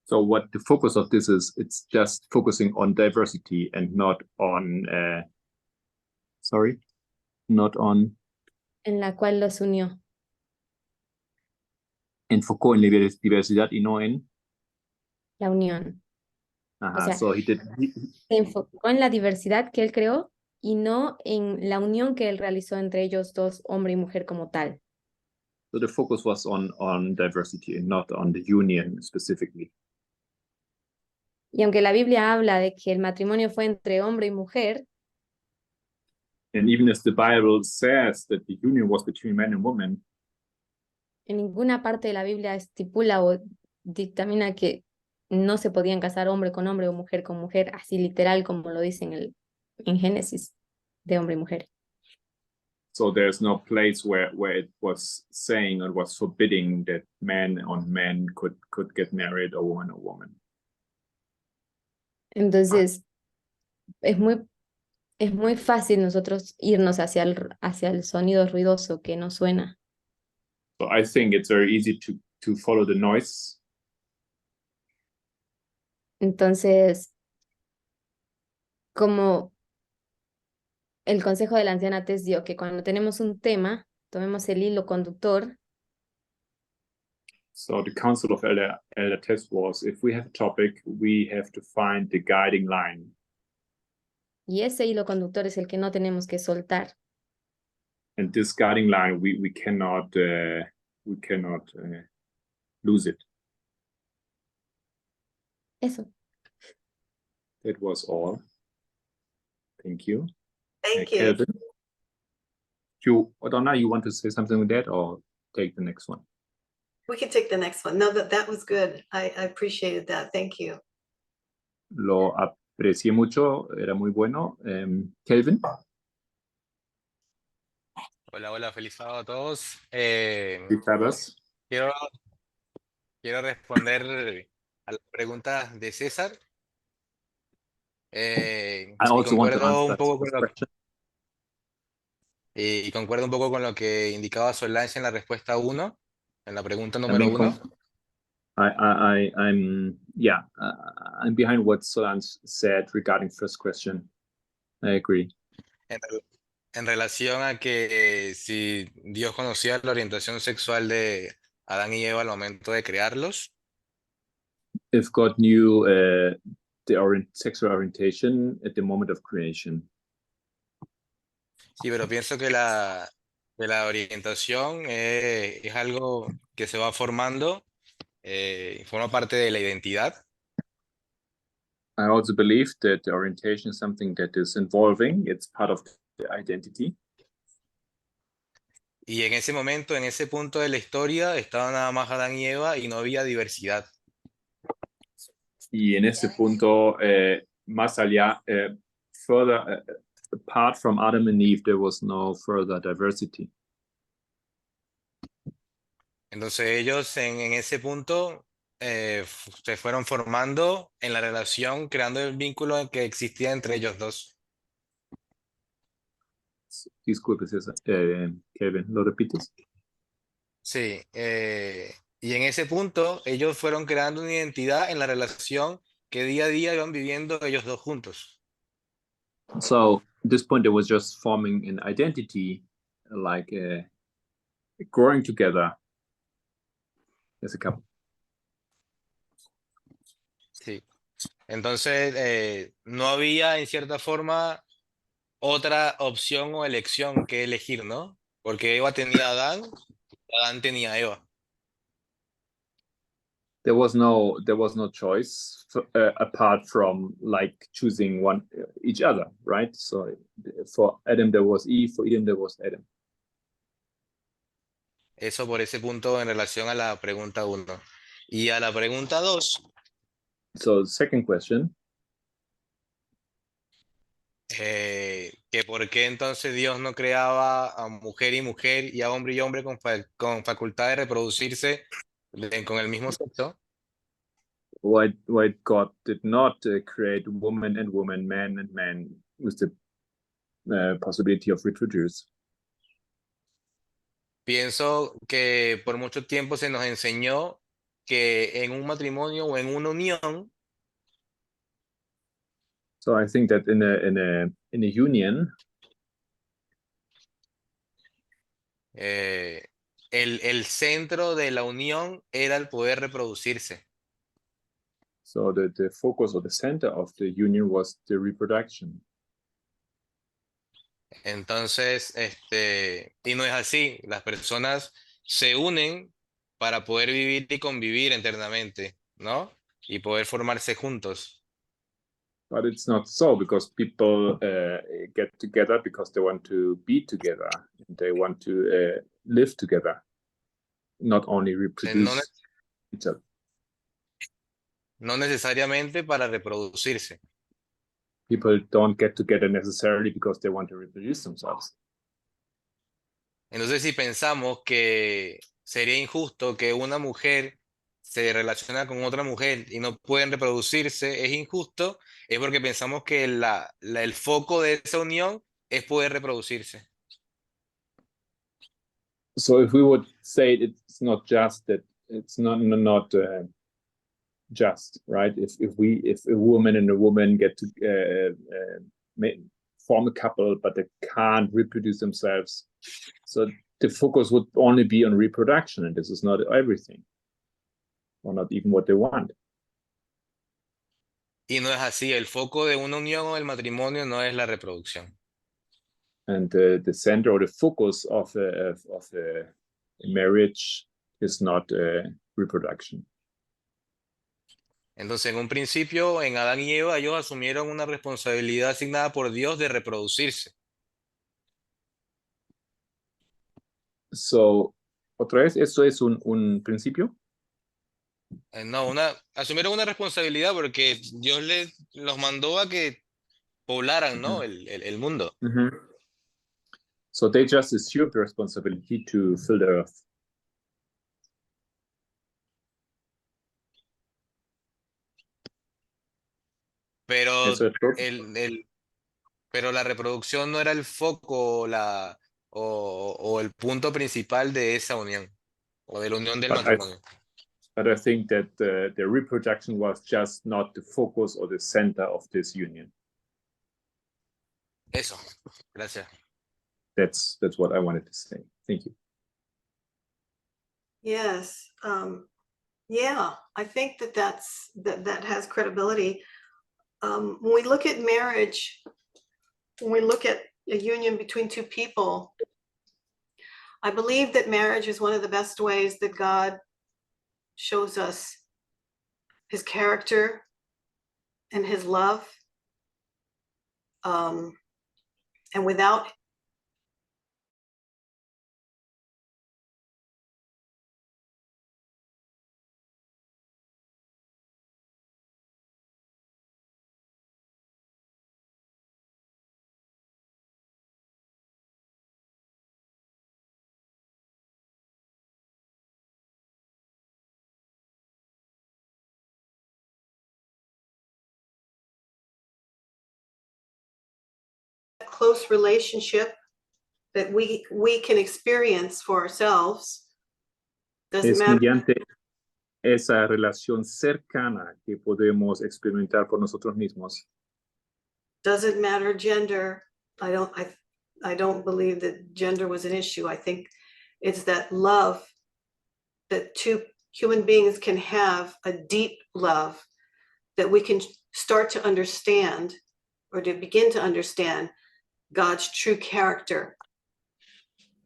So what the focus of this is, it's just focusing on diversity and not on, En la cual los unió. Enfocó en diversidad y no en La unión. Ajá, O sea, so he did. Se enfocó en la diversidad que él creó y no en la unión que él realizó entre ellos dos, hombre y mujer como tal. So the focus was on diversity and not on the union specifically. Y aunque la Biblia habla de que el matrimonio fue entre hombre y mujer, And even as the Bible says that the union was between man and woman, en ninguna parte de la Biblia estipula o dictamina que no se podían casar hombre con hombre o mujer con mujer, así literal como lo dice en Génesis, de hombre y mujer. so there's no place where it was saying or was forbidding that man on man could get married or woman on woman. Entonces, es muy fácil nosotros irnos hacia el sonido ruidoso que nos suena. So I think it's very easy to follow the noise. Entonces, como el consejo de la anciana Tess dio, que cuando tenemos un tema, tomemos el hilo conductor So the counsel of Elder Tess was, if we have a topic, we have to find the guiding line. y ese hilo conductor es el que no tenemos que soltar. And this guiding line, we cannot lose it. Eso. That was all. Thank you. Thank you. Kelvin, Donna, you want to say something with that or take the next one? We can take the next one. No, that was good. I appreciated that. Thank you. Lo aprecié mucho, era muy bueno. Kelvin. Hola, hola, feliz sábado a todos. Guitarras. Quiero responder a la pregunta de César. I Y also want to concuerdo answer un poco that con question. y concuerdo un poco con lo que indicaba Solange en la respuesta 1, en la pregunta número mean, 1. I'm behind what Solange said regarding first question. I agree. En relación a que si Dios conocía la orientación sexual de Adán y Eva al momento de crearlos, If God knew the sexual orientation at the moment of creation, sí, pero pienso que la orientación es algo que se va formando, forma parte de la identidad. I also believe that the orientation is something that is evolving. It's part of the identity. Y en ese momento, en ese punto de la historia, estaban nada más Adán y Eva y no había diversidad. Y en ese punto, más allá, further apart from Adam and Eve, there was no further diversity. Entonces ellos en ese punto se fueron formando en la relación, creando el vínculo que existía entre ellos dos. Disculpe, Kevin, ¿lo repites? Sí, y en ese punto ellos fueron creando una identidad en la relación que día a día iban viviendo ellos dos juntos. So at this point, there was just forming an identity, like growing together as a couple. Sí. Entonces no había en cierta forma otra opción o elección que elegir, ¿no? Porque Eva tenía a Adán, Adán tenía a Eva. There was no choice apart from like choosing each other, right? So for Adam there was Eve, for Eden there was Adam. Eso por ese punto en relación a la pregunta 1. Y a la pregunta 2. So the second question. Que por qué entonces Dios no creaba a mujer y a hombre y hombre con facultad de reproducirse con el mismo sexo. Why God did not create woman and woman, man and man with the possibility of reproduce? Pienso que por mucho tiempo se nos enseñó que en un matrimonio o en una unión, So I think that in a union, el centro de la unión era el poder reproducirse. so the focus or the center of the union was the reproduction. Entonces, y no es así. Las personas se unen para poder vivir y convivir eternamente, ¿no? Y poder formarse juntos. But it's not so, because people get together because they want to be together. They want to live together, not only reproduce each other. No necesariamente para reproducirse. People don't get together necessarily because they want to reproduce themselves. Entonces, si pensamos que sería injusto que una mujer se relaciona con otra mujer y no pueden reproducirse, es injusto, es porque pensamos que el foco de esa unión es poder reproducirse. So if we would say it's not just that, it's not just, right? If a woman and a woman get to form a couple, but they can't reproduce themselves, so the focus would only be on reproduction, and this is not everything, or not even what they want. Y no es así, el foco de una unión o del matrimonio no es la reproducción. And the center or the focus of a marriage is not reproduction. Entonces, en un principio, en Adán y Eva, ellos asumieron una responsabilidad asignada por Dios de reproducirse. So, otra vez, ¿esto es un principio? No, asumieron una responsabilidad porque Dios los mandó a que poblaran, ¿no? el mundo. Mhm. So they just assumed the responsibility to fill the earth. Pero, Eso es todo. pero la reproducción no era el foco o el punto principal de esa unión o de la unión del matrimonio. But I think that the reproduction was just not the focus or the center of this union. Eso, gracias. That's what I wanted to say. Thank you. Yes. Yeah, I think that has credibility. When we look at marriage, when we look at a union between two people, I believe that marriage is one of the best ways that God shows us his character and his love. And without close relationship that we can experience for ourselves, doesn't Es matter. mediante esa relación cercana que podemos experimentar por nosotros mismos. Doesn't matter gender. I don't believe that gender was an issue. I think it's that love that two human beings can have, a deep love that we can start to understand or to begin to understand God's true character.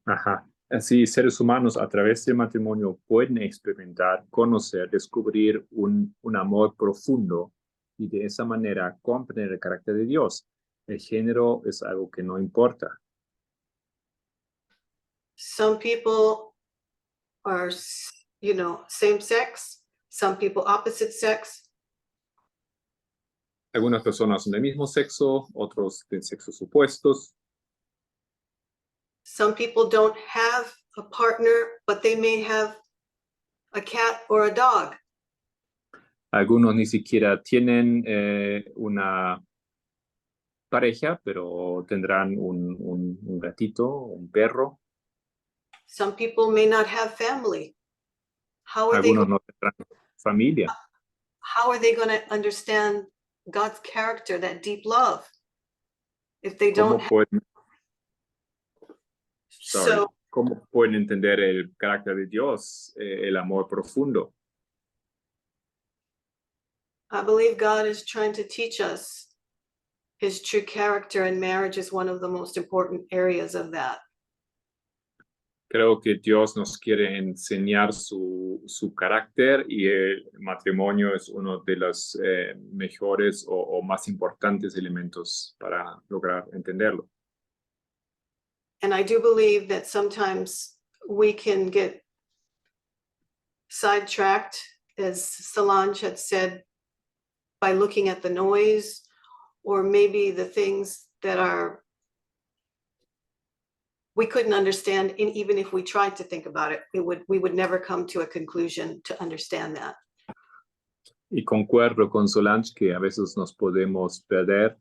Ajá. Así, seres humanos a través del matrimonio pueden experimentar, conocer, descubrir un amor profundo y de esa manera comprender el carácter de Dios. El género es algo que no importa. Some people are, same sex, some people opposite sex. Algunas personas son del mismo sexo, otros de sexos opuestos. Some people don't have a partner, but they may have a cat or a dog. Algunos ni siquiera tienen una pareja, pero tendrán un gatito, un perro. Some people may not have family. How are Algunos no tendrán familia. they going to understand God's character, that deep love, if they don't have? ¿Cómo pueden entender el carácter de Dios, el amor profundo? I believe God is trying to teach us his true character, and marriage is one of the most important areas of that. Creo que Dios nos quiere enseñar su carácter y el matrimonio es uno de los mejores o más importantes elementos para lograr entenderlo. And I do believe that sometimes we can get sidetracked, as Solange had said, by looking at the noise or maybe the things that we couldn't understand, and even if we tried to think about it, we would never come to a conclusion to understand that. Y concuerdo con Solange que a veces nos podemos perder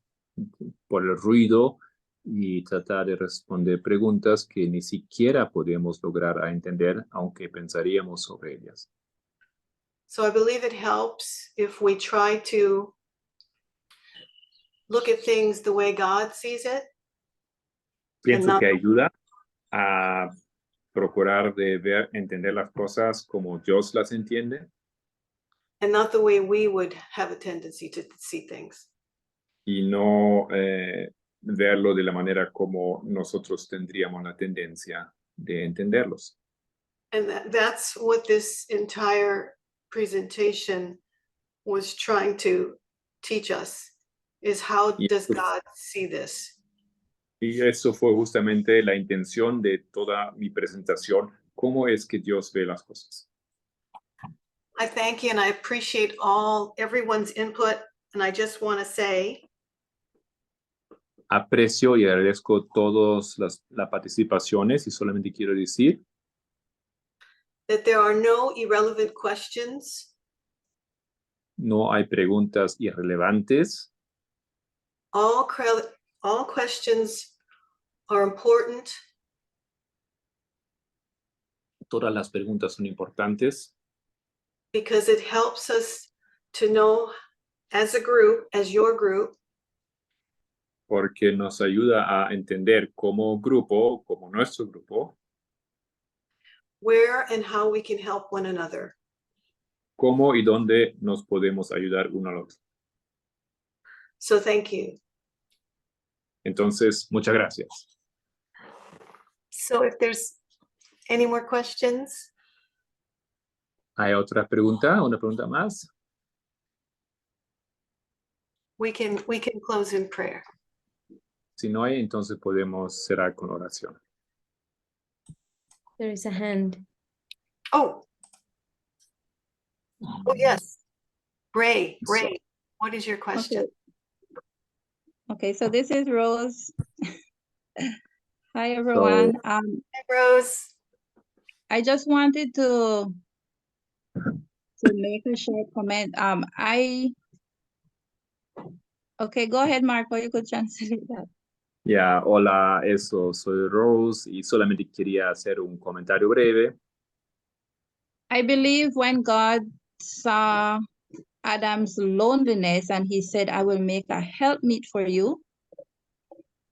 por el ruido y tratar de responder preguntas que ni siquiera podemos lograr entender, aunque pensaríamos sobre ellas. So I believe it helps if we try to look at things the way God sees it. Pienso que ayuda a procurar de entender las cosas como Dios las entiende. And not the way we would have a tendency to see things. Y no verlo de la manera como nosotros tendríamos la tendencia de entenderlos. And that's what this entire presentation was trying to teach us, is how Y does eso- God see this? Y eso fue justamente la intención de toda mi presentación, cómo es que Dios ve las cosas. I thank you and I appreciate everyone's input. And I just want to say Aprecio y agradezco todas las participaciones y solamente quiero decir that there are no irrelevant questions. no hay preguntas irrelevantes. All questions are important. Todas las preguntas son importantes Because it helps us to know as a group, as your group, porque nos ayuda a entender como grupo, como nuestro grupo, where and how we can help one another. cómo y dónde nos podemos ayudar uno al otro. So thank you. Entonces, muchas gracias. So if there's any more questions, ¿Hay otra pregunta? ¿Una pregunta más? we can close in prayer. Si no hay, entonces podemos cerrar con oración. There is a hand. Oh yes. Ray, So- what is your question? Okay, so this is Rose. Hi, everyone. Hi, Rose. I just wanted to make a short comment. Okay, go ahead, Marco. You could translate that. Ya, hola, soy Rose y solamente quería hacer un comentario breve. I believe when God saw Adam's loneliness and he said, I will make a helpmeet for you.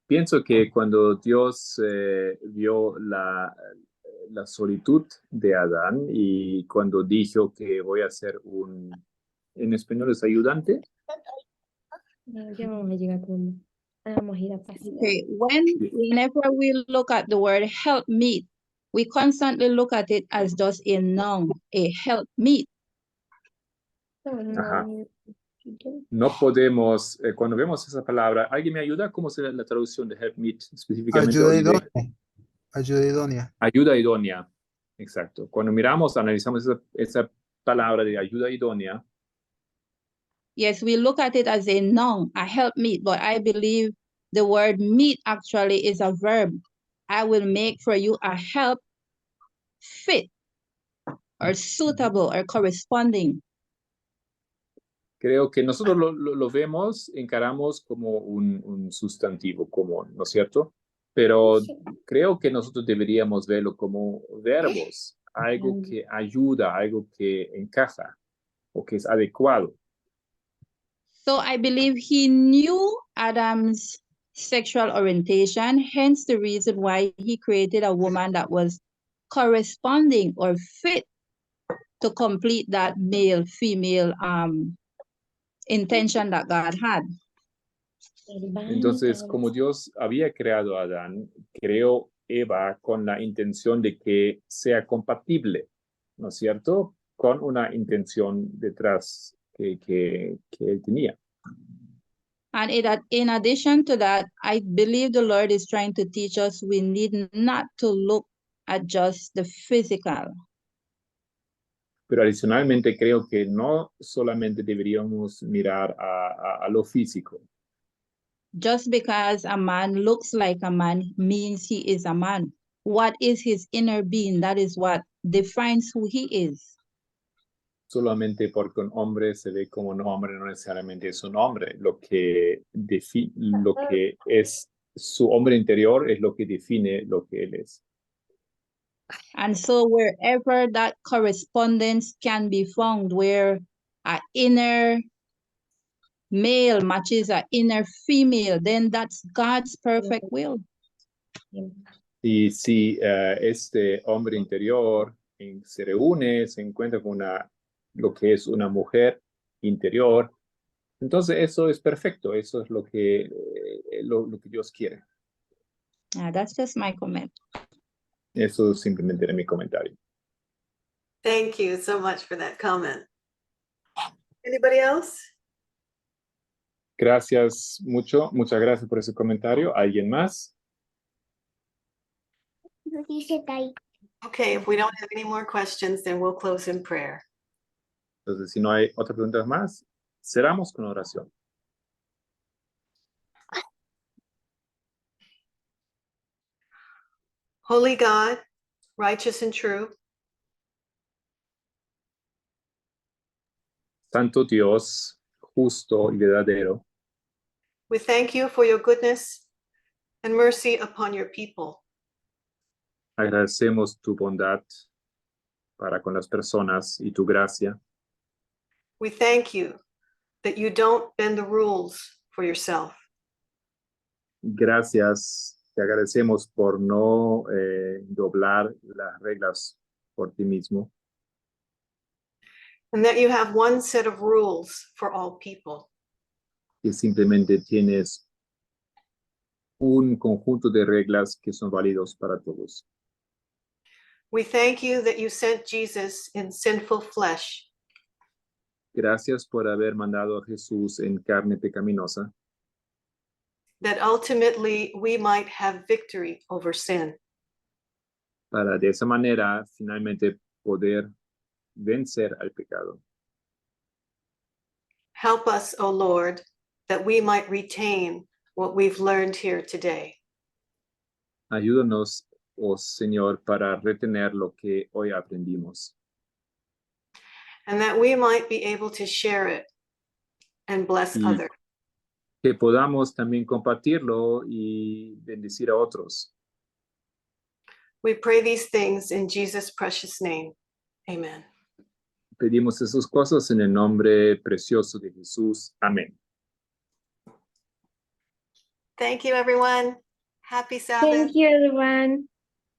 Pienso que cuando Dios vio la solitud de Adán y cuando dijo que voy a hacer en español es ayudante. Ya vamos a llegar con... Vamos a ir a pasar. Okay, whenever we look at the word helpmeet, we constantly look at it as just a noun, a helpmeet. Ajá. No podemos, cuando vemos esa palabra, ¿alguien me ayuda? ¿Cómo sería la traducción de helpmeet específicamente? Ayuda Oliver? idónea. Ayuda idónea. Ayuda idónea, exacto. Cuando analizamos esa palabra de ayuda idónea, Yes, we look at it as a noun, a helpmeet, but I believe the word meet actually is a verb. I will make for you a help fit or suitable or corresponding. creo que nosotros lo vemos, encaramos como un sustantivo común, ¿no es cierto? Pero creo que nosotros deberíamos verlo como verbos, algo que ayuda, algo que encaja o que es adecuado. So I believe he knew Adam's sexual orientation, hence the reason why he created a woman that was corresponding or fit to complete that male-female intention that God had. Entonces, como Dios había creado a Adán, creó Eva con la intención de que sea compatible, ¿no es cierto? Con una intención detrás que él tenía. And in addition to that, I believe the Lord is trying to teach us we need not to look at just the physical. Pero adicionalmente creo que no solamente deberíamos mirar a lo físico. Just because a man looks like a man means he is a man. What is his inner being? That is what defines who he is. Solamente porque un hombre se ve como un hombre no necesariamente es un hombre. Lo que es su hombre interior es lo que define lo que él es. And so wherever that correspondence can be found, where an inner male matches an inner female, then that's God's perfect will. Y si este hombre interior se reúne, se encuentra con lo que es una mujer interior, entonces eso es perfecto, eso es lo que Dios quiere. That's just my comment. Eso simplemente era mi comentario. Thank you so much for that comment. Anybody else? Gracias muchas gracias por ese comentario. ¿Alguien más? Okay, if we don't have any more questions, then we'll close in prayer. Entonces, si no hay otras preguntas más, cerramos con oración. Holy God, righteous and true, Santo Dios, justo y verdadero, we thank you for your goodness and mercy upon your people. agradecemos tu bondad para con las personas y tu gracia. We thank you that you don't bend the rules for yourself. Gracias, te agradecemos por no doblar las reglas por ti mismo, And that you have one set of rules for all people. que simplemente tienes un conjunto de reglas que son válidos para todos. We thank you that you sent Jesus in sinful flesh, Gracias por haber mandado a Jesús en carne pecaminosa, that ultimately we might have victory over sin. para de esa manera finalmente poder vencer al pecado. Help us, O Lord, that we might retain what we've learned here today. Ayúdanos, oh Señor, para retener lo que hoy aprendimos And that we might be able to share it and bless y others. que podamos también compartirlo y bendecir a otros. We pray these things in Jesus' precious name. Amen. Pedimos esas cosas en el nombre precioso de Jesús. Amén. Thank you, everyone. Happy Sabbath. Thank you, everyone.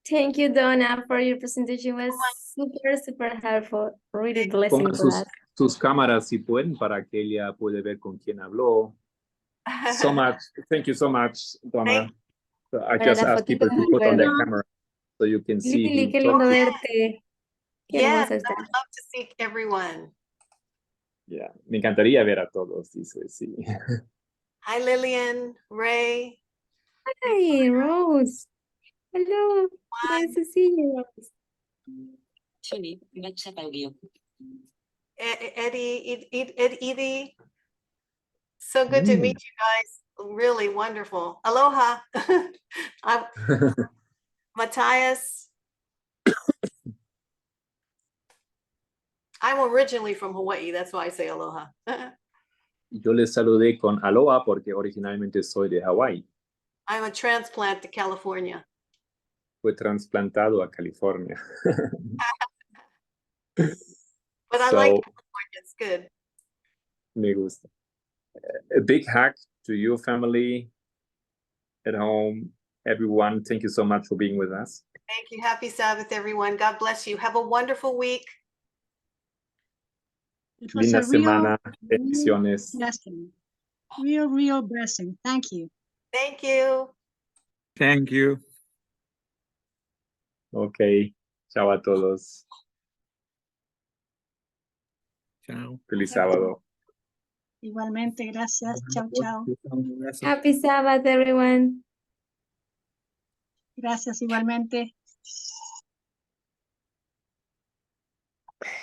Thank you, Donna, for your presentation. It was super helpful. Really blessing Pongan for us. sus cámaras si pueden para que ella pueda ver con quién habló. So much. Thank you so much, Donna. So I Para just la asked fotito people to del put on their recuerdo. camera so you can see Lili, who qué lindo talked. verte. Qué Yes, hermosa I estás. would love to see everyone. Yeah, me encantaría ver a todos, dice, sí. Hi, Lillian, Ray. Hi, Rose. Hello. Nice to see you, Rose. Edie. So good to meet you guys. Really wonderful. Aloha. Matthias. I'm originally from Hawaii. That's why I say aloha. Yo les saludé con aloha porque originalmente soy de Hawái. I'm a transplant to California. Fue trasplantado a California. But I like California. It's good. Me gusta. A big hug to your family at home, everyone. Thank you so much for being with us. Thank you. Happy Sabbath, everyone. God bless you. Have a wonderful week. It was Linda a real semana, bendiciones. blessing. Real blessing. Thank you. Thank you. Thank you. Ok, chao a todos. Chao. Feliz sábado. Igualmente, gracias. Chao, chao. Happy Sabbath, everyone. Gracias igualmente.